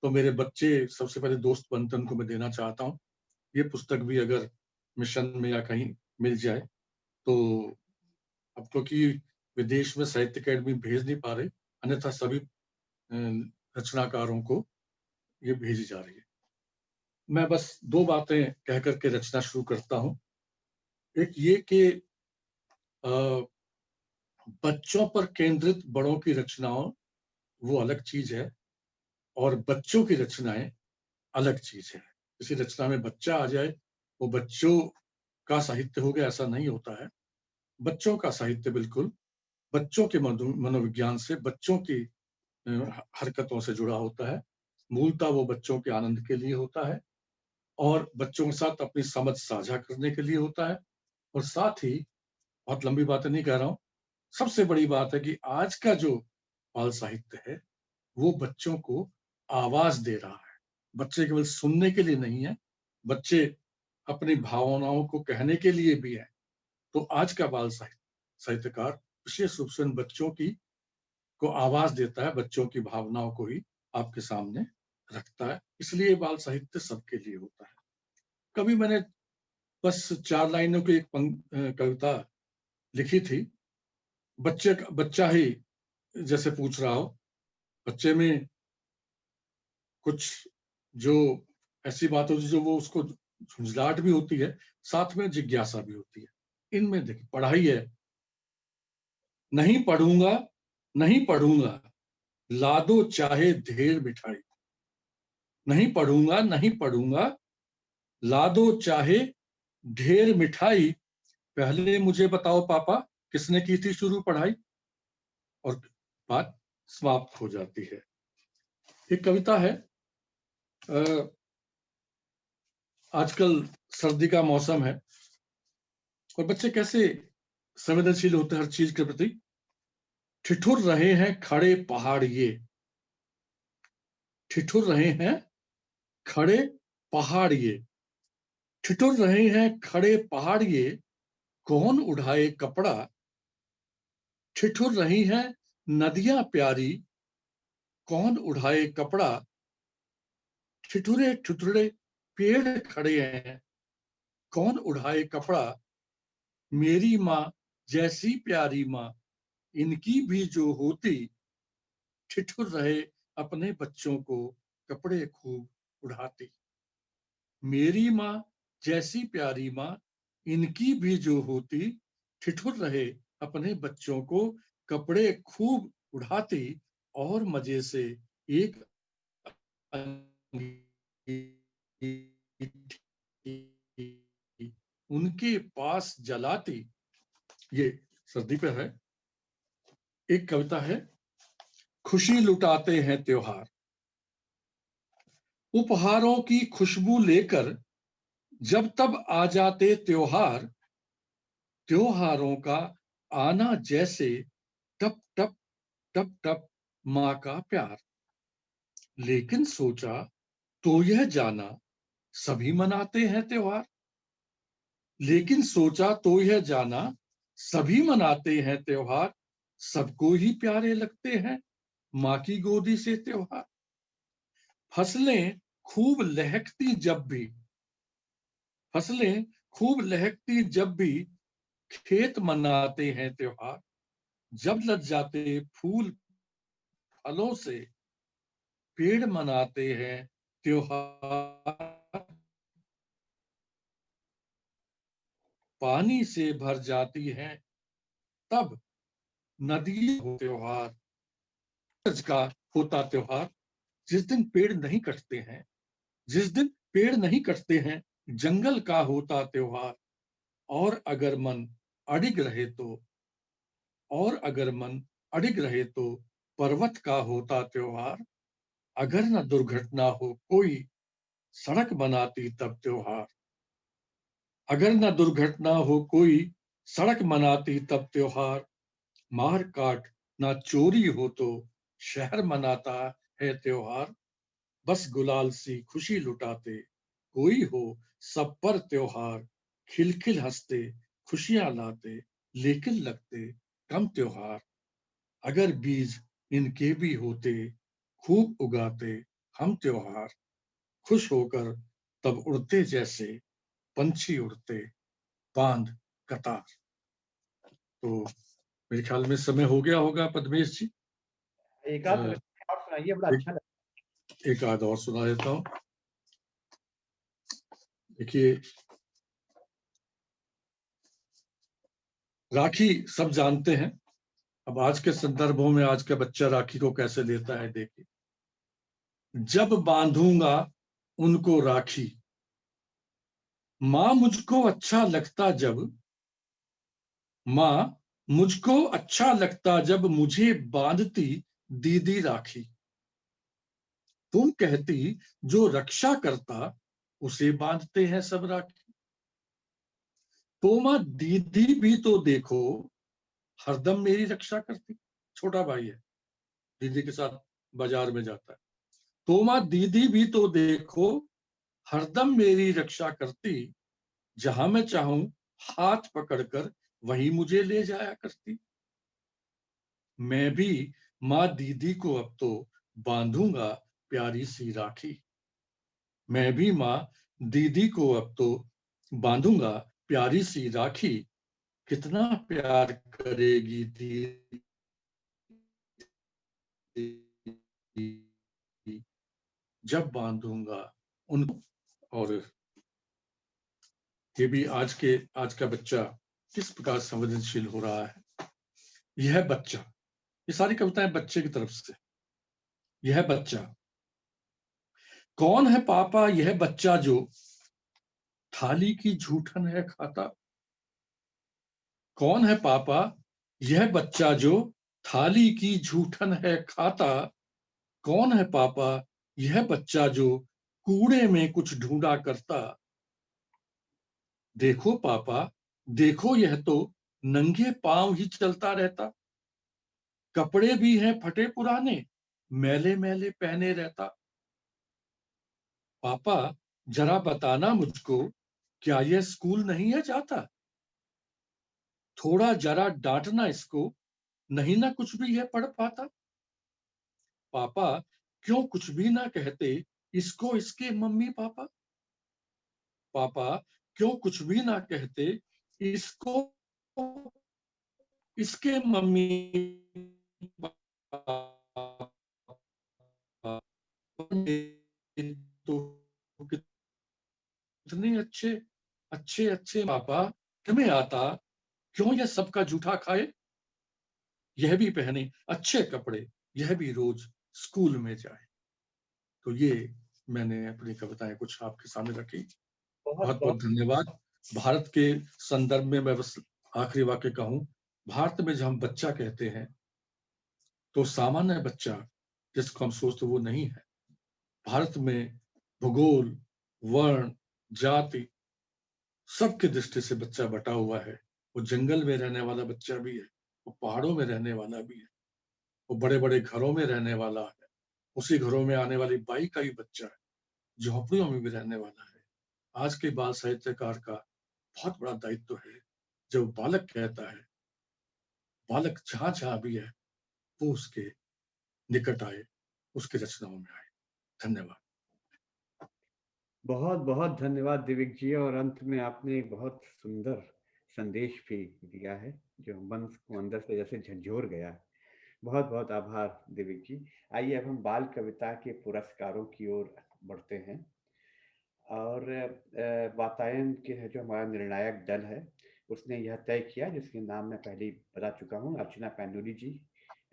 तो मेरे बच्चे सबसे पहले दोस्त बनते, उनको मैं देना चाहता हूँ। ये पुस्तक भी अगर मिशन में या कहीं मिल जाए तो अब क्योंकि विदेश में साहित्य अकेडमी भेज नहीं पा रही, अन्यथा सभी रचनाकारों को ये भेजी जा रही है। मैं बस 2 बातें कह करके रचना शुरू करता हूं। एक ये कि बच्चों पर केंद्रित बड़ों की रचनाओं वो अलग चीज है और बच्चों की रचनाएं अलग चीज है। किसी रचना में बच्चा आ जाए वो बच्चों का साहित्य हो गया, ऐसा नहीं होता है। बच्चों का साहित्य बिल्कुल बच्चों के मनोविज्ञान से, बच्चों की हरकतों से जुड़ा होता है। मूलतः वो बच्चों के आनंद के लिए होता है और बच्चों के साथ अपनी समझ साझा करने के लिए होता है। और साथ ही, बहुत लंबी बातें नहीं कह रहा हूं, सबसे बड़ी बात है कि आज का जो बाल साहित्य है वो बच्चों को आवाज दे रहा है। बच्चे केवल सुनने के लिए नहीं है, बच्चे अपनी भावनाओं को कहने के लिए भी है। तो आज का बाल साहित्यकार विशेष रूप से बच्चों की को आवाज देता है, बच्चों की भावनाओं को ही आपके सामने रखता है। इसलिए बाल साहित्य सबके लिए होता है। कभी मैंने बस 4 लाइनों की एक कविता लिखी थी। बच्चा ही जैसे पूछ रहा हो, बच्चे में कुछ जो ऐसी बात होती है जो वो उसको झुंझलाहट भी होती है, साथ में जिज्ञासा भी होती है। इनमें देखिए, पढ़ाई है, नहीं पढ़ूंगा नहीं पढ़ूंगा, ला दो चाहे ढेर मिठाई। नहीं पढ़ूंगा नहीं पढ़ूंगा, ला दो चाहे ढेर मिठाई। पहले मुझे बताओ पापा, किसने की थी शुरू पढ़ाई? और बात समाप्त हो जाती है। एक कविता है, आजकल सर्दी का मौसम है और बच्चे कैसे संवेदनशील होते हैं हर चीज के प्रति। ठिठुर रहे हैं खड़े पहाड़ ये, ठिठुर रहे हैं खड़े पहाड़ ये, ठिठुर रहे हैं खड़े पहाड़ ये, कौन उड़ाए कपड़ा। ठिठुर रही हैं नदियां प्यारी, कौन उड़ाए कपड़ा। ठिठुरे ठिठुरे पेड़ खड़े हैं, कौन उड़ाए कपड़ा। मेरी माँ जैसी प्यारी माँ, इनकी भी जो होती। ठिठुर रहे अपने बच्चों को, कपड़े खूब उड़ाती। मेरी माँ जैसी प्यारी माँ, इनकी भी जो होती। ठिठुर रहे अपने बच्चों को, कपड़े खूब उड़ाती। और मजे से एक उनके पास जलाती। ये सर्दी पे है। एक कविता है, खुशी लुटाते हैं त्योहार। उपहारों की खुशबू लेकर जब तब आ जाते त्योहार। त्योहारों का आना जैसे टप टप टप टप माँ का प्यार। लेकिन सोचा तो यह जाना, सभी मनाते हैं त्योहार। लेकिन सोचा तो यह जाना, सभी मनाते हैं त्योहार। सबको ही प्यारे लगते हैं माँ की गोदी से त्योहार। फसलें खूब लहकती जब भी, फसलें खूब लहकती जब भी, खेत मनाते हैं त्योहार। जब लग जाते फूल फलों से, पेड़ मनाते हैं त्योहार। पानी से भर जाती हैं तब नदी हो त्योहार। सूरज का होता त्योहार, जिस दिन पेड़ नहीं कटते हैं, जिस दिन पेड़ नहीं कटते हैं, जंगल का होता त्योहार। और अगर मन अड़िग रहे तो, और अगर मन अड़िग रहे तो, पर्वत का होता त्योहार। अगर न दुर्घटना हो कोई, सड़क बनाती तब त्योहार। अगर न दुर्घटना हो कोई, सड़क बनाती तब त्योहार। मार काट ना चोरी हो तो, शहर मनाता है त्योहार। बस गुलाल सी खुशी लुटाते, कोई हो सब पर त्योहार। खिलखिल हंसते खुशियां लाते, लेकिन लगते कम त्योहार। अगर बीज इनके भी होते, खूब उगाते हम त्योहार। खुश होकर तब उड़ते जैसे पंछी उड़ते, बांध कतार। तो मेरे ख्याल में समय हो गया होगा पद्मेश जी। एक आध और सुनाइए, बड़ा अच्छा लगा। एक आध और सुना देता हूँ। देखिए, राखी सब जानते हैं। अब आज के संदर्भों में आज का बच्चा राखी को कैसे लेता है, देखिए। जब बांधूंगा उनको राखी, माँ मुझको अच्छा लगता जब, माँ मुझको अच्छा लगता जब मुझे बांधती दीदी राखी। तुम कहती जो रक्षा करता उसे बांधते हैं सब राखी। तो माँ दीदी भी तो देखो हरदम मेरी रक्षा करती। छोटा भाई है, दीदी के साथ बाजार में जाता है। तो माँ दीदी भी तो देखो हरदम मेरी रक्षा करती, जहां मैं चाहूं हाथ पकड़कर वही मुझे ले जाया करती। मैं भी माँ दीदी को अब तो बांधूंगा प्यारी सी राखी। मैं भी माँ दीदी को अब तो बांधूंगा प्यारी सी राखी। कितना प्यार करेगी दीदी जब बांधूंगा उनको। और ये भी आज का बच्चा किस प्रकार संवेदनशील हो रहा है। यह बच्चा, ये सारी कविताएं बच्चे की तरफ से। यह बच्चा कौन है पापा, यह बच्चा जो थाली की झूठन है खाता। कौन है पापा, यह बच्चा जो थाली की झूठन है खाता। कौन है पापा, यह बच्चा जो कूड़े में कुछ ढूंढा करता। देखो पापा, देखो यह तो नंगे पांव ही चलता रहता। कपड़े भी हैं फटे पुराने, मैले मैले पहने रहता। पापा जरा बताना मुझको, क्या यह स्कूल नहीं है जाता। थोड़ा जरा डांटना इसको, नहीं ना कुछ भी यह पढ़ पाता। पापा क्यों कुछ भी ना कहते इसको इसके मम्मी पापा। पापा क्यों कुछ भी ना कहते इसको इसके मम्मी पापा। तो कितने अच्छे अच्छे अच्छे पापा, तुम्हें आता क्यों यह सबका जूठा खाए। यह भी पहने अच्छे कपड़े, यह भी रोज स्कूल में जाए। तो ये मैंने अपनी कविताएं कुछ आपके सामने रखी। बहुत बहुत बहुत बहुत धन्यवाद। भारत के संदर्भ में मैं बस आखिरी वाक्य कहूं, भारत में जब हम बच्चा कहते हैं तो सामान्य बच्चा जिसको हम सोचते वो नहीं है। भारत में भूगोल, वर्ण, जाति सबकी दृष्टि से बच्चा बटा हुआ है। वो जंगल में रहने वाला बच्चा भी है, वो पहाड़ों में रहने वाला भी है, वो बड़े बड़े घरों में रहने वाला है, उसी घरों में आने वाली बाई का ही बच्चा है, झोंपड़ियों में भी रहने वाला है। आज के बाल साहित्यकार का बहुत बड़ा दायित्व है, जब बालक कहता है, बालक जहां जहां भी है वो उसके निकट आए, उसकी रचनाओं में आए। धन्यवाद। बहुत बहुत धन्यवाद दिविक जी। और अंत में आपने एक बहुत सुंदर संदेश भी दिया है जो मन को अंदर से जैसे झंझोर गया। बहुत बहुत आभार दिविक जी। आइए अब हम बाल कविता के पुरस्कारों की ओर बढ़ते हैं। और वातायन के है जो हमारा निर्णायक दल है उसने यह तय किया, जिसके नाम मैं पहले ही बता चुका हूँ, अर्चना पैनुली जी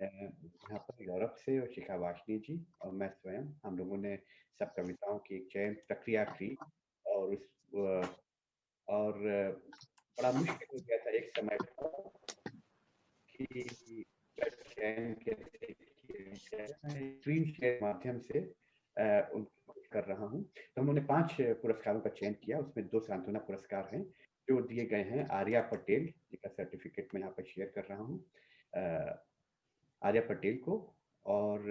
यहाँ पर यूरोप से, और शिखा वाशनी जी और मैं स्वयं, हम लोगों ने सब कविताओं की एक चयन प्रक्रिया की। और बड़ा मुश्किल हो गया था एक समय पर कि चयन कैसे किया जाए। स्क्रीन शेयर माध्यम से उनको कर रहा हूँ। तो हम लोगों ने 5 पुरस्कारों का चयन किया। उसमें 2 सांत्वना पुरस्कार हैं जो दिए गए हैं आर्या पटेल, जिनका सर्टिफिकेट मैं यहाँ पर शेयर कर रहा हूँ आर्या पटेल को, और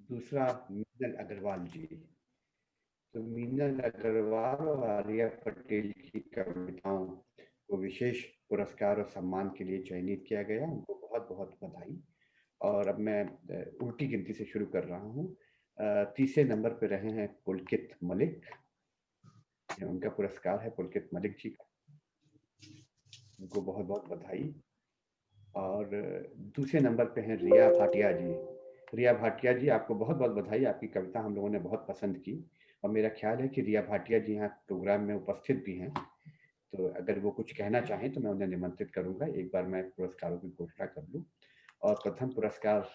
दूसरा मीनल अग्रवाल जी। तो मीनल अग्रवाल और आर्या पटेल की कविताओं को विशेष पुरस्कार और सम्मान के लिए चयनित किया गया। उनको बहुत बहुत बधाई। और अब मैं उल्टी गिनती से शुरू कर रहा हूँ। तीसरे नंबर पे रहे हैं पुलकित मलिक, उनका पुरस्कार है पुलकित मलिक जी का। उनको बहुत बहुत बधाई। और दूसरे नंबर पे हैं रिया भाटिया जी। रिया भाटिया जी, आपको बहुत बहुत बधाई, आपकी कविता हम लोगों ने बहुत पसंद की और मेरा ख्याल है कि रिया भाटिया जी यहाँ प्रोग्राम में उपस्थित भी हैं, तो अगर वो कुछ कहना चाहें तो मैं उन्हें निमंत्रित करूंगा। एक बार मैं पुरस्कारों की घोषणा कर लूं। और प्रथम पुरस्कार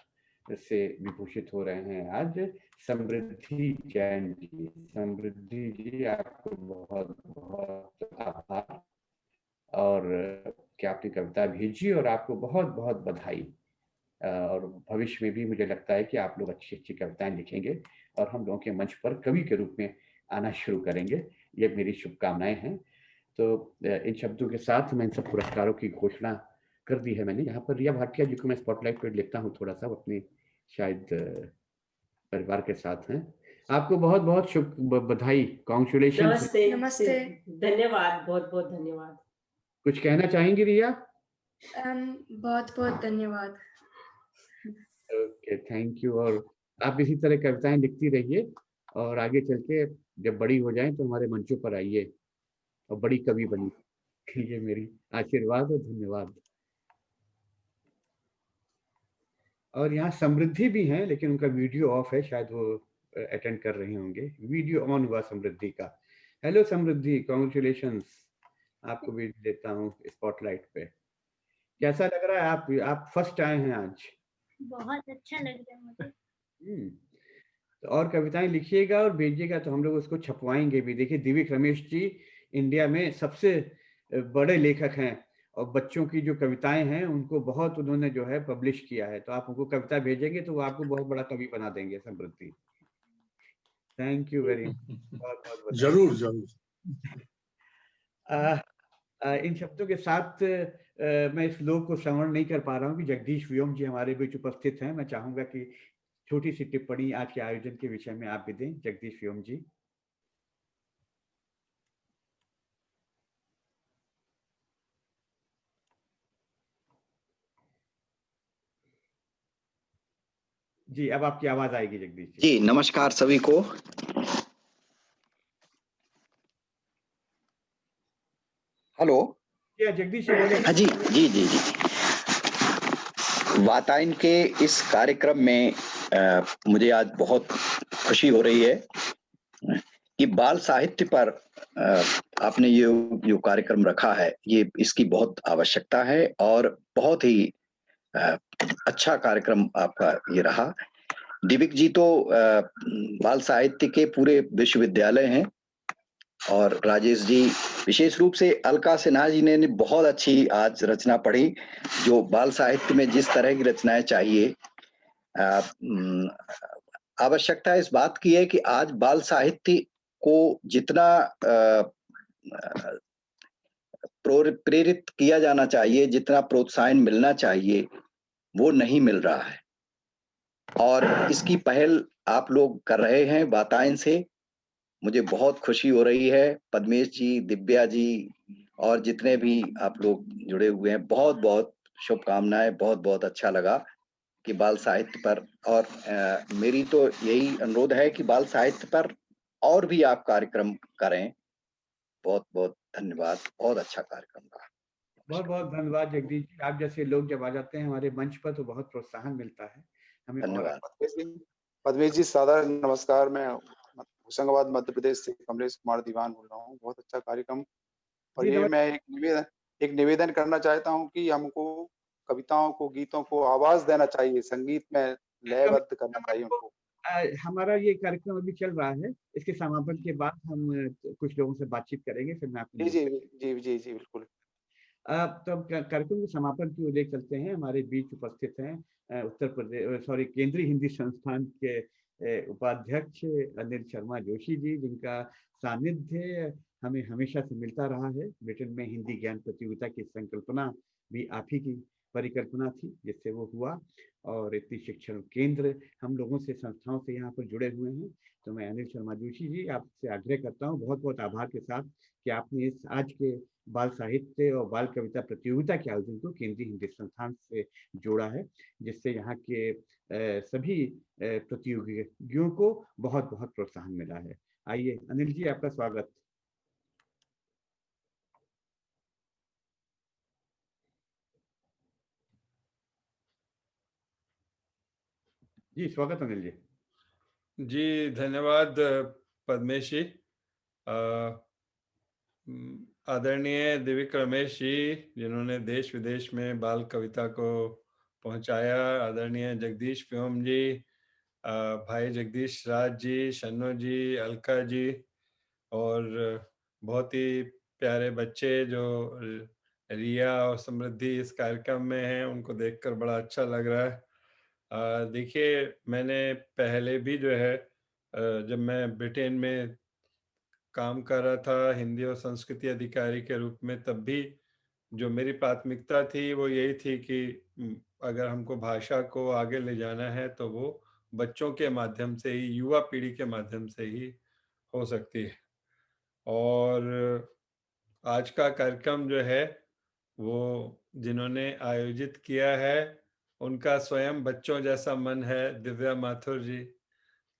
से विभूषित हो रहे हैं आज समृद्धि जैन जी। समृद्धि जी, आपको बहुत बहुत आभार और कि आपने कविता भेजी और आपको बहुत बहुत बधाई। और भविष्य में भी मुझे लगता है कि आप लोग अच्छी अच्छी कविताएं लिखेंगे और हम लोगों के मंच पर कवि के रूप में आना शुरू करेंगे, ये मेरी शुभकामनाएं हैं। तो इन शब्दों के साथ मैं इन सब पुरस्कारों की घोषणा कर दी है मैंने। यहाँ पर रिया भाटिया जी को मैं स्पॉटलाइट पर लेता हूँ थोड़ा सा, अपनी शायद परिवार के साथ हैं। आपको बहुत बहुत शुभ बधाई, कॉन्ग्रेचुलेशन। नमस्ते। नमस्ते, धन्यवाद, बहुत बहुत धन्यवाद। कुछ कहना चाहेंगी रिया? बहुत बहुत धन्यवाद। Okay, thank you. और आप इसी तरह कविताएं लिखती रहिए और आगे चल के जब बड़ी हो जाएं तो हमारे मंचों पर आइए और बड़ी कवि बनी। ये मेरी आशीर्वाद और धन्यवाद। और यहाँ समृद्धि भी हैं, लेकिन उनका वीडियो ऑफ है, शायद वो अटेंड कर रहे होंगे। वीडियो ऑन हुआ समृद्धि का। हेलो समृद्धि, कॉन्ग्रेचुलेशंस। आपको भी देता हूँ स्पॉटलाइट पे। कैसा लग रहा है? आप फर्स्ट आए हैं आज। बहुत अच्छा लग रहा है मुझे। तो और कविताएं लिखिएगा और भेजिएगा तो हम लोग उसको छपवाएंगे भी। देखिए, दिव्य रमेश जी इंडिया में सबसे बड़े लेखक हैं और बच्चों की जो कविताएं हैं उनको बहुत उन्होंने जो है पब्लिश किया है। तो आप उनको कविता भेजेंगे तो वो आपको बहुत बड़ा कवि बना देंगे। समृद्धि, थैंक यू वेरी मच, बहुत बहुत जरूर जरूर। इन शब्दों के साथ मैं इस श्लोक को श्रवण नहीं कर पा रहा हूँ कि जगदीश व्योम जी हमारे बीच उपस्थित हैं। मैं चाहूंगा कि छोटी सी टिप्पणी आज के आयोजन के विषय में आप भी दें, जगदीश व्योम जी। जी, अब आपकी आवाज आएगी जगदीश जी। जी, नमस्कार सभी को। हेलो, जगदीश जी बोले। हाँ जी जी जी जी। वातायन के इस कार्यक्रम में मुझे आज बहुत खुशी हो रही है कि बाल साहित्य पर आपने ये जो कार्यक्रम रखा है, ये इसकी बहुत आवश्यकता है और बहुत ही अच्छा कार्यक्रम आपका ये रहा। दिविक जी तो बाल साहित्य के पूरे विश्वविद्यालय हैं और राजेश जी विशेष रूप से अलका सिन्हा जी ने बहुत अच्छी आज रचना पढ़ी, जो बाल साहित्य में जिस तरह की रचनाएं चाहिए। आवश्यकता इस बात की है कि आज बाल साहित्य को जितना प्रेरित किया जाना चाहिए, जितना प्रोत्साहन मिलना चाहिए, वो नहीं मिल रहा है और इसकी पहल आप लोग कर रहे हैं वातायन से। मुझे बहुत खुशी हो रही है। पद्मेश जी, दिव्या जी और जितने भी आप लोग जुड़े हुए हैं, बहुत बहुत शुभकामनाएं। बहुत बहुत अच्छा लगा कि बाल साहित्य पर, और मेरी तो यही अनुरोध है कि बाल साहित्य पर और भी आप कार्यक्रम करें। बहुत बहुत धन्यवाद, बहुत अच्छा कार्यक्रम रहा। बहुत बहुत धन्यवाद जगदीश जी। आप जैसे लोग जब आ जाते हैं हमारे मंच पर तो बहुत प्रोत्साहन मिलता है हमें। धन्यवाद। पद्मेश जी सादर नमस्कार। मैं होशंगाबाद मध्य प्रदेश से कमलेश कुमार दीवान बोल रहा हूँ। बहुत अच्छा कार्यक्रम। और ये मैं एक निवेदन करना चाहता हूँ कि हमको कविताओं को, गीतों को आवाज देना चाहिए, संगीत में लयबद्ध करना चाहिए उनको। हमारा ये कार्यक्रम अभी चल रहा है, इसके समापन के बाद हम कुछ लोगों से बातचीत करेंगे, फिर मैं आपको। जी जी जी जी जी बिल्कुल। तो कार्यक्रम के समापन की ओर ले चलते हैं। हमारे बीच उपस्थित हैं उत्तर प्रदेश केंद्रीय हिंदी संस्थान के उपाध्यक्ष अनिल शर्मा जोशी जी, जिनका सानिध्य हमें हमेशा से मिलता रहा है। ब्रिटेन में हिंदी ज्ञान प्रतियोगिता की संकल्पना भी आप ही की परिकल्पना थी, जिससे वो हुआ और इतनी शिक्षण केंद्र हम लोगों से, संस्थाओं से यहाँ पर जुड़े हुए हैं। तो मैं अनिल शर्मा जोशी जी आपसे आग्रह करता हूँ बहुत बहुत आभार के साथ कि आपने इस आज के बाल साहित्य और बाल कविता प्रतियोगिता के आयोजन को केंद्रीय हिंदी संस्थान से जोड़ा है, जिससे यहाँ के सभी प्रतियोगियों को बहुत बहुत प्रोत्साहन मिला है। आइए अनिल जी, आपका स्वागत। जी स्वागत अनिल जी। जी धन्यवाद पद्मेश जी। आदरणीय दिव्य रमेश जी जिन्होंने देश विदेश में बाल कविता को पहुंचाया, आदरणीय जगदीश व्योम जी, भाई जगदीश राज जी, शन्नो जी, अलका जी, और बहुत ही प्यारे बच्चे जो रिया और समृद्धि इस कार्यक्रम में हैं, उनको देखकर बड़ा अच्छा लग रहा है। देखिए मैंने पहले भी जो है जब मैं ब्रिटेन में काम कर रहा था हिंदी और संस्कृति अधिकारी के रूप में, तब भी जो मेरी प्राथमिकता थी वो यही थी कि अगर हमको भाषा को आगे ले जाना है तो वो बच्चों के माध्यम से ही, युवा पीढ़ी के माध्यम से ही हो सकती है। और आज का कार्यक्रम जो है वो जिन्होंने आयोजित किया है उनका स्वयं बच्चों जैसा मन है, दिव्या माथुर जी।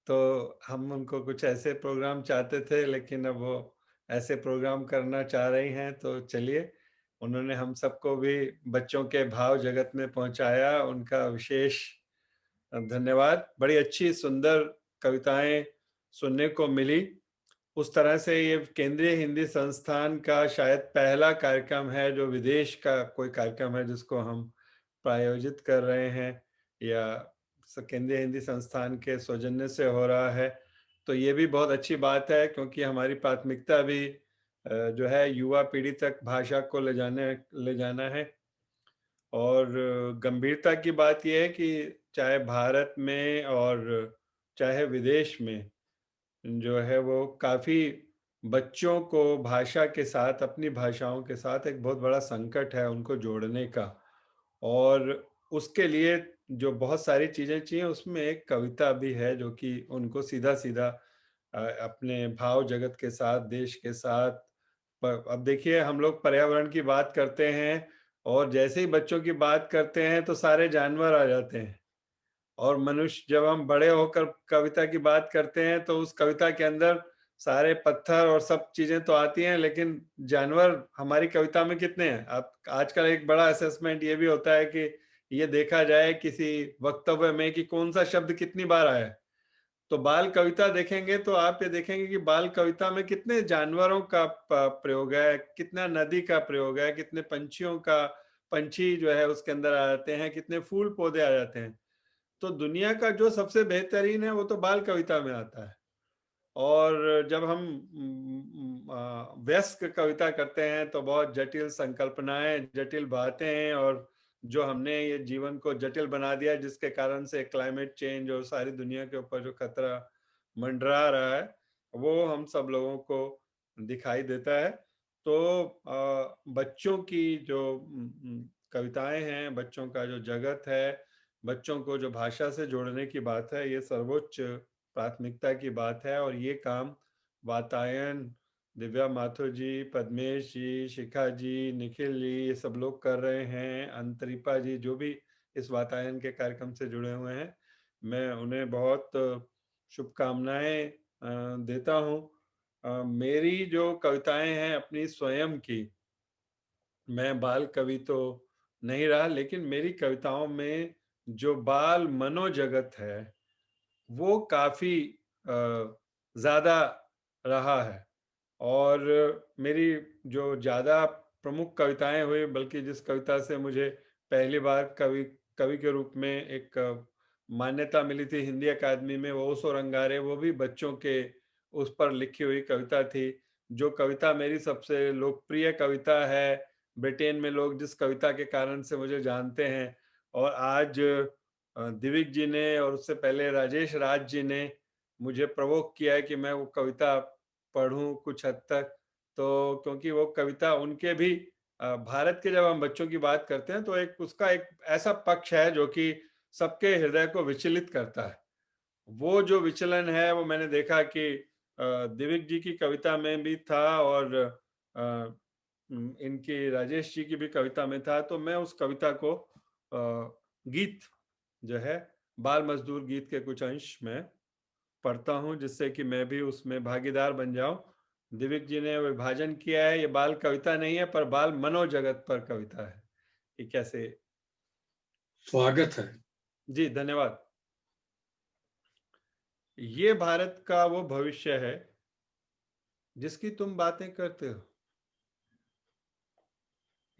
तो हम उनको कुछ ऐसे प्रोग्राम चाहते थे लेकिन अब वो ऐसे प्रोग्राम करना चाह रही हैं, तो चलिए उन्होंने हम सबको भी बच्चों के भाव जगत में पहुंचाया, उनका विशेष धन्यवाद। बड़ी अच्छी सुंदर कविताएं सुनने को मिली। उस तरह से ये केंद्रीय हिंदी संस्थान का शायद पहला कार्यक्रम है जो विदेश का कोई कार्यक्रम है जिसको हम प्रायोजित कर रहे हैं या केंद्रीय हिंदी संस्थान के सौजन्य से हो रहा है। तो ये भी बहुत अच्छी बात है क्योंकि हमारी प्राथमिकता भी जो है युवा पीढ़ी तक भाषा को ले जाना है। और गंभीरता की बात यह है कि चाहे भारत में और चाहे विदेश में जो है वो काफ़ी बच्चों को भाषा के साथ, अपनी भाषाओं के साथ एक बहुत बड़ा संकट है उनको जोड़ने का। और उसके लिए जो बहुत सारी चीज़ें चाहिए उसमें एक कविता भी है जो कि उनको सीधा सीधा अपने भाव जगत के साथ, देश के साथ। अब देखिए हम लोग पर्यावरण की बात करते हैं और जैसे ही बच्चों की बात करते हैं तो सारे जानवर आ जाते हैं, और मनुष्य जब हम बड़े होकर कविता की बात करते हैं तो उस कविता के अंदर सारे पत्थर और सब चीजें तो आती हैं, लेकिन जानवर हमारी कविता में कितने हैं? अब आजकल एक बड़ा असेसमेंट ये भी होता है कि ये देखा जाए किसी वक्तव्य में कि कौन सा शब्द कितनी बार आया है। तो बाल कविता देखेंगे तो आप ये देखेंगे कि बाल कविता में कितने जानवरों का प्रयोग है, कितना नदी का प्रयोग है, कितने पंछी जो है उसके अंदर आ जाते हैं, कितने फूल पौधे आ जाते हैं। तो दुनिया का जो सबसे बेहतरीन है वो तो बाल कविता में आता है। और जब हम व्यस्क कविता करते हैं तो बहुत जटिल संकल्पनाएं, जटिल बातें, और जो हमने ये जीवन को जटिल बना दिया जिसके कारण से क्लाइमेट चेंज और सारी दुनिया के ऊपर जो खतरा मंडरा रहा है वो हम सब लोगों को दिखाई देता है। तो बच्चों की जो कविताएं हैं, बच्चों का जो जगत है, बच्चों को जो भाषा से जोड़ने की बात है, ये सर्वोच्च प्राथमिकता की बात है। और ये काम वातायन, दिव्या माथुर जी, पद्मेश जी, शिखा जी, निखिल जी, ये सब लोग कर रहे हैं, अंतरिपा जी जो भी इस वातायन के कार्यक्रम से जुड़े हुए हैं, मैं उन्हें बहुत शुभकामनाएं देता हूँ। मेरी जो कविताएं हैं अपनी स्वयं की, मैं बाल कवि तो नहीं रहा, लेकिन मेरी कविताओं में जो बाल मनोजगत है वो काफी ज्यादा रहा है। और मेरी जो ज्यादा प्रमुख कविताएं हुई, बल्कि जिस कविता से मुझे पहली बार कवि के रूप में एक मान्यता मिली थी हिंदी अकादमी में, वो ओस और अंगारे, वो भी बच्चों के उस पर लिखी हुई कविता थी। जो कविता मेरी सबसे लोकप्रिय कविता है, ब्रिटेन में लोग जिस कविता के कारण से मुझे जानते हैं, और आज दिविक जी ने और उससे पहले राजेश राज जी ने मुझे प्रवोक किया है कि मैं वो कविता पढ़ूं कुछ हद तक। तो क्योंकि वो कविता उनके भी भारत के, जब हम बच्चों की बात करते हैं तो एक उसका एक ऐसा पक्ष है जो कि सबके हृदय को विचलित करता है। वो जो विचलन है वो मैंने देखा कि दिविक जी की कविता में भी था और इनकी राजेश जी की भी कविता में था। तो मैं उस कविता को गीत जो है, बाल मजदूर गीत के कुछ अंश में पढ़ता हूं जिससे कि मैं भी उसमें भागीदार बन जाऊं। दिविक जी ने विभाजन किया है, ये बाल कविता नहीं है पर बाल मनोजगत पर कविता है। ये कैसे? स्वागत है जी धन्यवाद। ये भारत का वो भविष्य है जिसकी तुम बातें करते हो।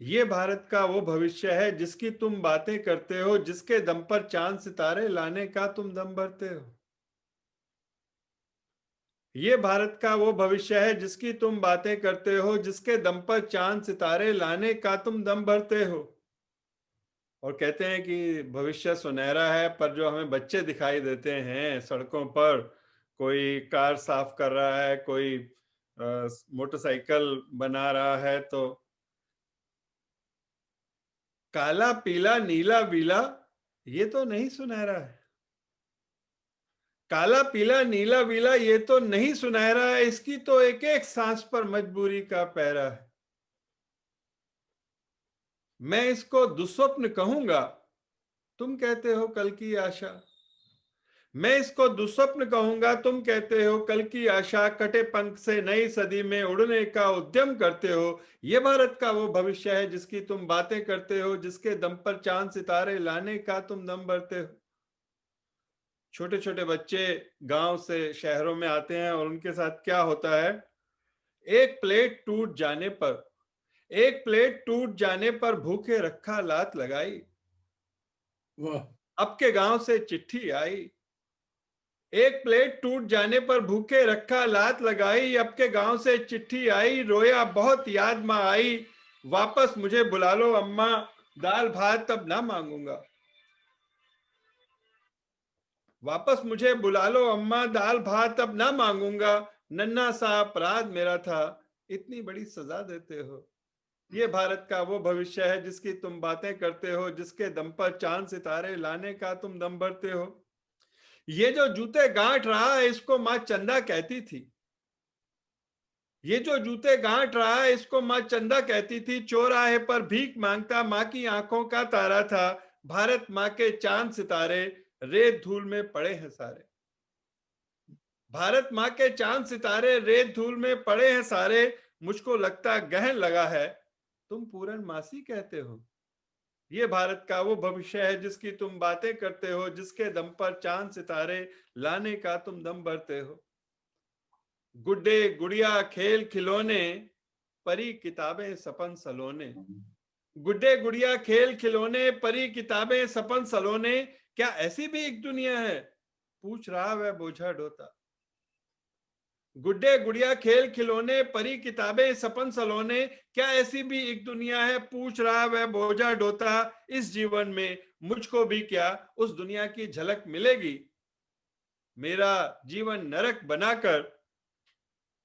ये भारत का वो भविष्य है जिसकी तुम बातें करते हो, जिसके दम पर चांद सितारे लाने का तुम दम भरते हो। ये भारत का वो भविष्य है जिसकी तुम बातें करते हो, जिसके दम पर चांद सितारे लाने का तुम दम भरते हो। और कहते हैं कि भविष्य सुनहरा है, पर जो हमें बच्चे दिखाई देते हैं सड़कों पर, कोई कार साफ कर रहा है, कोई मोटरसाइकिल बना रहा है, तो काला पीला नीला पीला ये तो नहीं सुनहरा है। काला पीला नीला पीला ये तो नहीं सुनहरा है, इसकी तो एक एक सांस पर मजबूरी का पहरा है। मैं इसको दुस्वप्न कहूंगा, तुम कहते हो कल की आशा। मैं इसको दुस्वप्न कहूंगा, तुम कहते हो कल की आशा। कटे पंख से नई सदी में उड़ने का उद्यम करते हो। ये भारत का वो भविष्य है जिसकी तुम बातें करते हो, जिसके दम पर चांद सितारे लाने का तुम दम भरते हो। छोटे छोटे बच्चे गांव से शहरों में आते हैं और उनके साथ क्या होता है, एक प्लेट टूट जाने पर, एक प्लेट टूट जाने पर भूखे रखा लात लगाई। अब के गांव से चिट्ठी आई। एक प्लेट टूट जाने पर भूखे रखा लात लगाई। अब के गांव से चिट्ठी आई, रोया बहुत याद मां आई। वापस मुझे बुला लो अम्मा, दाल भात तब ना मांगूंगा। वापस मुझे बुला लो अम्मा, दाल भात अब ना मांगूंगा। नन्हा सा अपराध मेरा था, इतनी बड़ी सजा देते हो। ये भारत का वो भविष्य है जिसकी तुम बातें करते हो, जिसके दम पर चांद सितारे लाने का तुम दम भरते हो। ये जो जूते गांठ रहा है इसको मां चंदा कहती थी। ये जो जूते गांठ रहा है इसको मां चंदा कहती थी। चौराहे पर भीख मांगता मां की आंखों का तारा था। भारत मां के चांद सितारे रेत धूल में पड़े हैं सारे। भारत मां के चांद सितारे रेत धूल में पड़े हैं सारे। मुझको लगता गहन लगा है, तुम पूरनमासी कहते हो। ये भारत का वो भविष्य है जिसकी तुम बातें करते हो, जिसके दम पर चांद सितारे लाने का तुम दम भरते हो। गुड्डे गुड़िया खेल खिलौने, परी किताबें सपन सलोने। गुड्डे गुड़िया खेल खिलौने, परी किताबें सपन सलोने। क्या ऐसी भी एक दुनिया है, पूछ रहा वह बोझा ढोता। गुड्डे गुड़िया खेल खिलौने, परी किताबें सपन सलोने। क्या ऐसी भी एक दुनिया है, पूछ रहा वह बोझा ढोता। इस जीवन में मुझको भी क्या उस दुनिया की झलक मिलेगी। मेरा जीवन नरक बनाकर,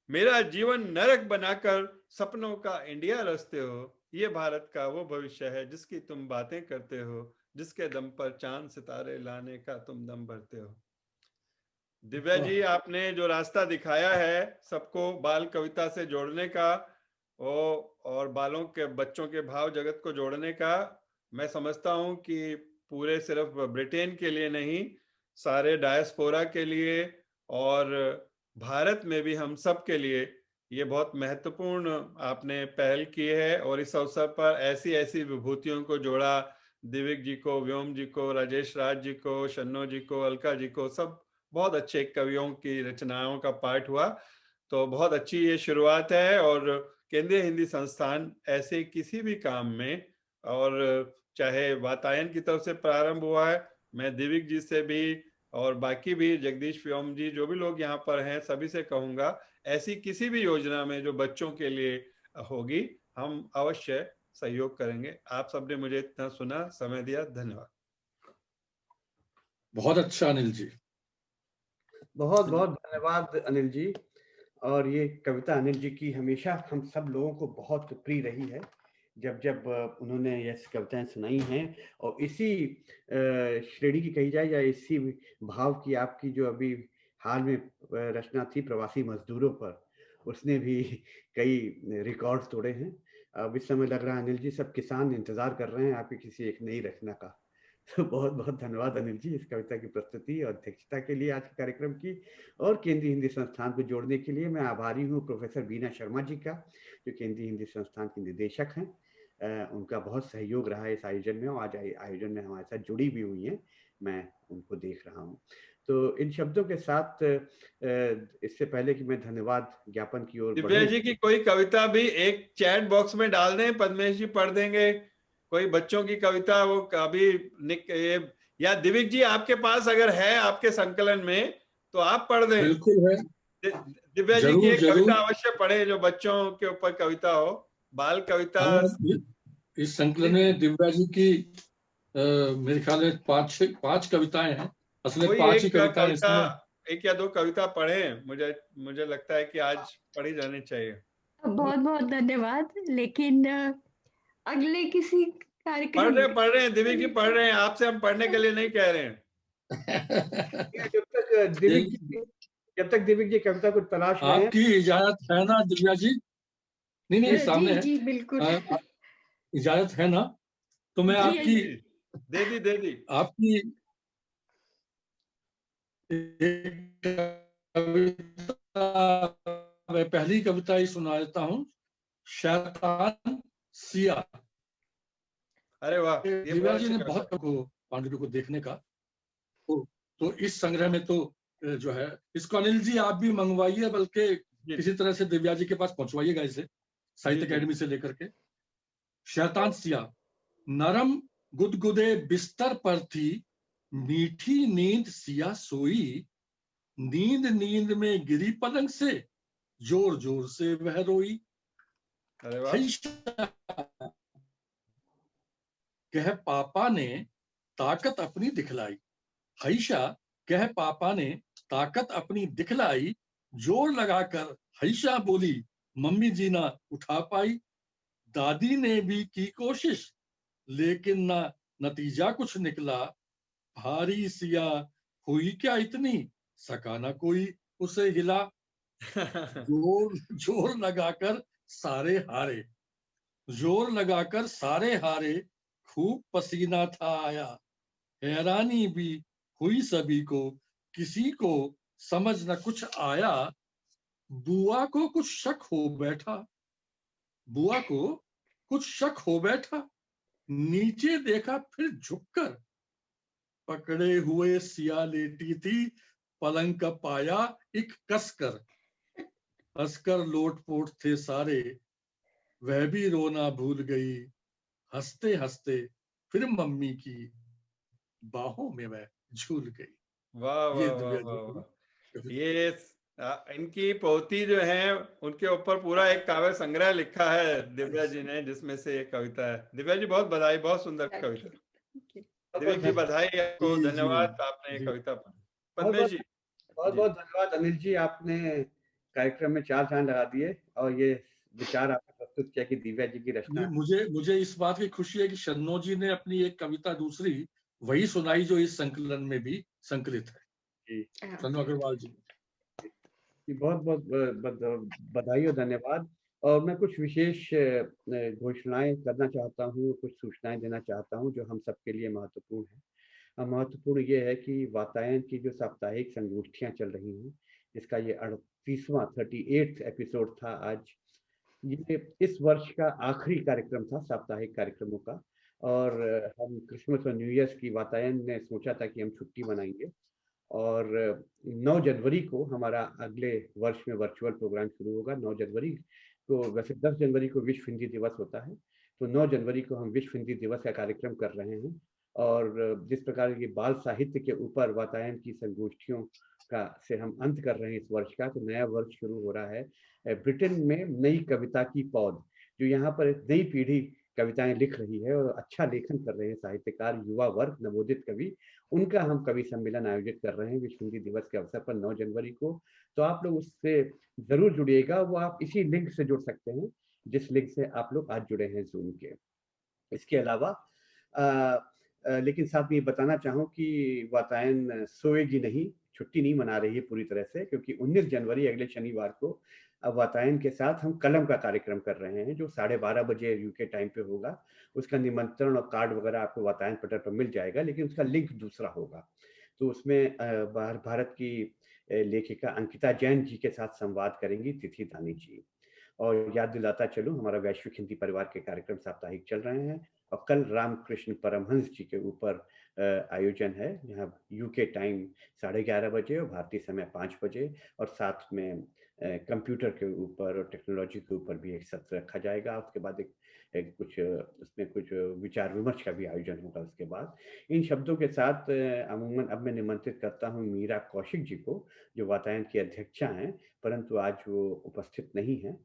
मेरा जीवन नरक बनाकर सपनों का इंडिया रचते हो। ये भारत का वो भविष्य है जिसकी तुम बातें करते हो, जिसके दम पर चांद सितारे लाने का तुम दम भरते हो। दिव्या जी, आपने जो रास्ता दिखाया है सबको बाल कविता से जोड़ने का और बालों के बच्चों के भाव जगत को जोड़ने का, मैं समझता हूं कि पूरे सिर्फ ब्रिटेन के लिए नहीं, सारे डायस्पोरा के लिए और भारत में भी हम सब के लिए ये बहुत महत्वपूर्ण आपने पहल की है। और इस अवसर पर ऐसी ऐसी विभूतियों को जोड़ा, दिव्य जी को, व्योम जी को, राजेश राज जी को, शन्नो जी को, अलका जी को, सब बहुत अच्छे कवियों की रचनाओं का पाठ हुआ। तो बहुत अच्छी ये शुरुआत है। और केंद्रीय हिंदी संस्थान ऐसे किसी भी काम में, और चाहे वातायन की तरफ से प्रारंभ हुआ है, मैं दिव्य जी से भी और बाकी भी जगदीश व्योम जी जो भी लोग यहाँ पर हैं सभी से कहूंगा, ऐसी किसी भी योजना में जो बच्चों के लिए होगी हम अवश्य सहयोग करेंगे। आप सबने मुझे इतना सुना, समय दिया, धन्यवाद। बहुत अच्छा अनिल जी, बहुत बहुत धन्यवाद अनिल जी। और ये कविता अनिल जी की हमेशा हम सब लोगों को बहुत प्रिय रही है, जब जब उन्होंने ये कविताएं सुनाई हैं। और इसी श्रेणी की कही जाए या इसी भाव की आपकी जो अभी हाल में रचना थी प्रवासी मजदूरों पर, उसने भी कई रिकॉर्ड तोड़े हैं। अब इस समय लग रहा है अनिल जी सब किसान इंतजार कर रहे हैं आपकी किसी एक नई रचना का। तो बहुत बहुत धन्यवाद अनिल जी इस कविता की प्रस्तुति और अध्यक्षता के लिए आज के कार्यक्रम की। और केंद्रीय हिंदी संस्थान को जोड़ने के लिए मैं आभारी हूँ प्रोफेसर बीना शर्मा जी का, जो केंद्रीय हिंदी संस्थान के निदेशक हैं। उनका बहुत सहयोग रहा है इस आयोजन में, और आज आयोजन में हमारे साथ जुड़ी भी हुई हैं, मैं उनको देख रहा हूँ। तो इन शब्दों के साथ इससे पहले कि मैं धन्यवाद ज्ञापन की ओर दिव्या जी की कोई कविता भी एक चैट बॉक्स में डाल दें, पद्मेश जी पढ़ देंगे। कोई बच्चों की कविता वो कभी या दिविक जी आपके पास अगर है आपके संकलन में तो आप पढ़ दें। बिल्कुल है। दिव्या जी की एक कविता अवश्य पढ़े जो बच्चों के ऊपर कविता हो, बाल कविता। इस संकलन में दिव्या जी की मेरे ख्याल में 5 कविताएं हैं। असल में 5 ही कविताएं इसमें। एक या दो कविता पढ़े, मुझे लगता है कि आज पढ़ी जानी चाहिए। बहुत बहुत धन्यवाद, लेकिन अगले किसी कार्यक्रम पढ़ रहे हैं दिव्या जी, पढ़ रहे हैं। आपसे हम पढ़ने के लिए नहीं कह रहे हैं। जब तक दिव्या जी कविता को तलाश रहे हैं। आपकी इजाजत है ना दिव्या जी? नहीं सामने है। जी बिल्कुल इजाजत है ना? तो मैं आपकी दे दी आपकी मैं पहली कविता ही सुना देता हूँ, शैतान सिया। अरे वाह, दिव्या जी ने बहुत पांडुलिपि को देखने का। तो इस संग्रह में तो जो है इसको अनिल जी आप भी मंगवाइए, बल्कि किसी तरह से दिव्या जी के पास पहुंचवाइएगा इसे, साहित्य अकेडमी से लेकर के। शैतान सिया। नरम गुदगुदे बिस्तर पर थी, मीठी नींद सिया सोई, नींद नींद में गिरी पलंग से, जोर जोर से वह रोई। कह पापा ने ताकत अपनी दिखलाई, हईशा कह पापा ने ताकत अपनी दिखलाई, जोर लगाकर हईशा बोली मम्मी जी ना उठा पाई। दादी ने भी की कोशिश लेकिन ना नतीजा कुछ निकला, भारी सिया हुई क्या इतनी, सका ना कोई उसे हिला। जोर लगाकर सारे हारे, जोर लगाकर सारे हारे, खूब पसीना था आया, हैरानी भी हुई सभी को, किसी को समझ न कुछ आया। बुआ को कुछ शक हो बैठा, बुआ को कुछ शक हो बैठा, नीचे देखा फिर झुककर, पकड़े हुए सिया लेटी थी, पलंग का पाया एक कसकर। हंसकर लोटपोट थे सारे, वह भी रोना भूल गई, हंसते हंसते फिर मम्मी की बाहों में वह झूल गई। वाह वाह वाह वाह। ये इनकी पोती जो है उनके ऊपर पूरा एक काव्य संग्रह लिखा है दिव्या जी ने, जिसमें से एक कविता है। दिव्या जी बहुत बधाई, बहुत सुंदर कविता। दिव्या जी बधाई आपको, धन्यवाद आपने ये कविता पढ़ी। पद्मेश जी बहुत बहुत धन्यवाद अनिल जी, आपने कार्यक्रम में 4 चांद लगा दिए और ये विचार आपने प्रस्तुत किया कि दिव्या जी की रचना। मुझे इस बात की खुशी है कि शन्नो जी ने अपनी एक कविता दूसरी वही सुनाई जो इस संकलन में भी संकलित है। जी शन्नो अग्रवाल जी बहुत बहुत बधाई और धन्यवाद। और मैं कुछ विशेष घोषणाएं करना चाहता हूँ, कुछ सूचनाएं देना चाहता हूँ जो हम सबके लिए महत्वपूर्ण है। महत्वपूर्ण ये है कि वातायन की जो साप्ताहिक संगोष्ठियां चल रही हैं, जिसका ये 38वां 38th एपिसोड था आज, ये इस वर्ष का आखिरी कार्यक्रम था साप्ताहिक कार्यक्रमों का। और हम क्रिसमस और न्यू ईयर की वातायन ने सोचा था कि हम छुट्टी मनाएंगे, और 9 जनवरी को हमारा अगले वर्ष में वर्चुअल प्रोग्राम शुरू होगा। 9 जनवरी को, वैसे 10 जनवरी को विश्व हिंदी दिवस होता है, तो 9 जनवरी को हम विश्व हिंदी दिवस का कार्यक्रम कर रहे हैं। और जिस प्रकार की बाल साहित्य के ऊपर वातायन की संगोष्ठियों का से हम अंत कर रहे हैं इस वर्ष का, तो नया वर्ष शुरू हो रहा है ब्रिटेन में नई कविता की पौध, जो यहाँ पर एक नई पीढ़ी कविताएं लिख रही है और अच्छा लेखन कर रहे हैं साहित्यकार, युवा वर्ग, नवोदित कवि, उनका हम कवि सम्मेलन आयोजित कर रहे हैं विश्व हिंदी दिवस के अवसर पर 9 जनवरी को। तो आप लोग उससे जरूर जुड़िएगा। वो आप इसी लिंक से जुड़ सकते हैं जिस लिंक से आप लोग आज जुड़े हैं जूम के। इसके अलावा लेकिन साथ में ये बताना चाहूँ कि वातायन सोएगी नहीं, छुट्टी नहीं मना रही है पूरी तरह से, क्योंकि 19 जनवरी अगले शनिवार को वातायन के साथ हम कलम का कार्यक्रम कर रहे हैं जो 12:30 बजे यूके टाइम पे होगा। उसका निमंत्रण और कार्ड वगैरह आपको वातायन पटल पर मिल जाएगा, लेकिन उसका लिंक दूसरा होगा। तो उसमें भारत की लेखिका अंकिता जैन जी के साथ संवाद करेंगी तिथि दानी जी। और याद दिलाता चलूं, हमारा वैश्विक हिंदी परिवार के कार्यक्रम साप्ताहिक चल रहे हैं और कल रामकृष्ण परमहंस जी के ऊपर आयोजन है, जहां यूके टाइम 11:30 बजे और भारतीय समय 5 बजे, और साथ में कंप्यूटर के ऊपर और टेक्नोलॉजी के ऊपर भी एक सत्र रखा जाएगा। उसके बाद एक कुछ उसमें कुछ विचार विमर्श का भी आयोजन होगा उसके बाद। इन शब्दों के साथ अमूमन अब मैं निमंत्रित करता हूं मीरा कौशिक जी को, जो वातायन की अध्यक्षा हैं, परंतु आज वो उपस्थित नहीं हैं,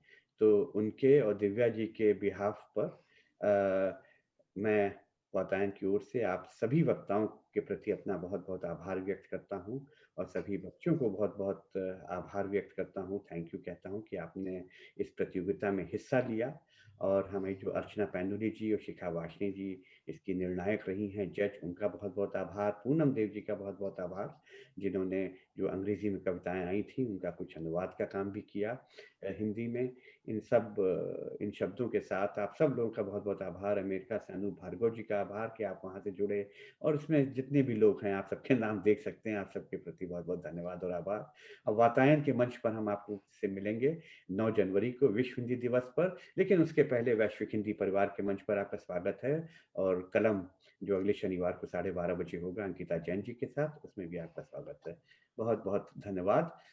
तो उनके और दिव्या जी के बिहाफ पर मैं वातायन की ओर से आप सभी वक्ताओं के प्रति अपना बहुत बहुत आभार व्यक्त करता हूं और सभी बच्चों को बहुत बहुत आभार व्यक्त करता हूं, थैंक यू कहता हूं कि आपने इस प्रतियोगिता में हिस्सा लिया। और हमें जो अर्चना पैनुली जी और शिखा वाशनी जी इसकी निर्णायक रही हैं जज, उनका बहुत बहुत आभार। पूनम देव जी का बहुत बहुत आभार, जिन्होंने जो अंग्रेजी में कविताएं आई थी उनका कुछ अनुवाद का काम भी किया हिंदी में। इन शब्दों के साथ आप सब लोगों का बहुत बहुत आभार। अमेरिका से अनूप भार्गव जी का आभार कि आप वहां से जुड़े, और इसमें जितने भी लोग हैं आप सबके नाम देख सकते हैं। आप सबके प्रति बहुत बहुत धन्यवाद और आभार। और वातायन के मंच पर हम आपको से मिलेंगे 9 जनवरी को विश्व हिंदी दिवस पर, लेकिन उसके पहले वैश्विक हिंदी परिवार के मंच पर आपका स्वागत है। और कलम जो अगले शनिवार को 12:30 बजे होगा अंकिता जैन जी के साथ, उसमें भी आपका स्वागत है। बहुत बहुत धन्यवाद।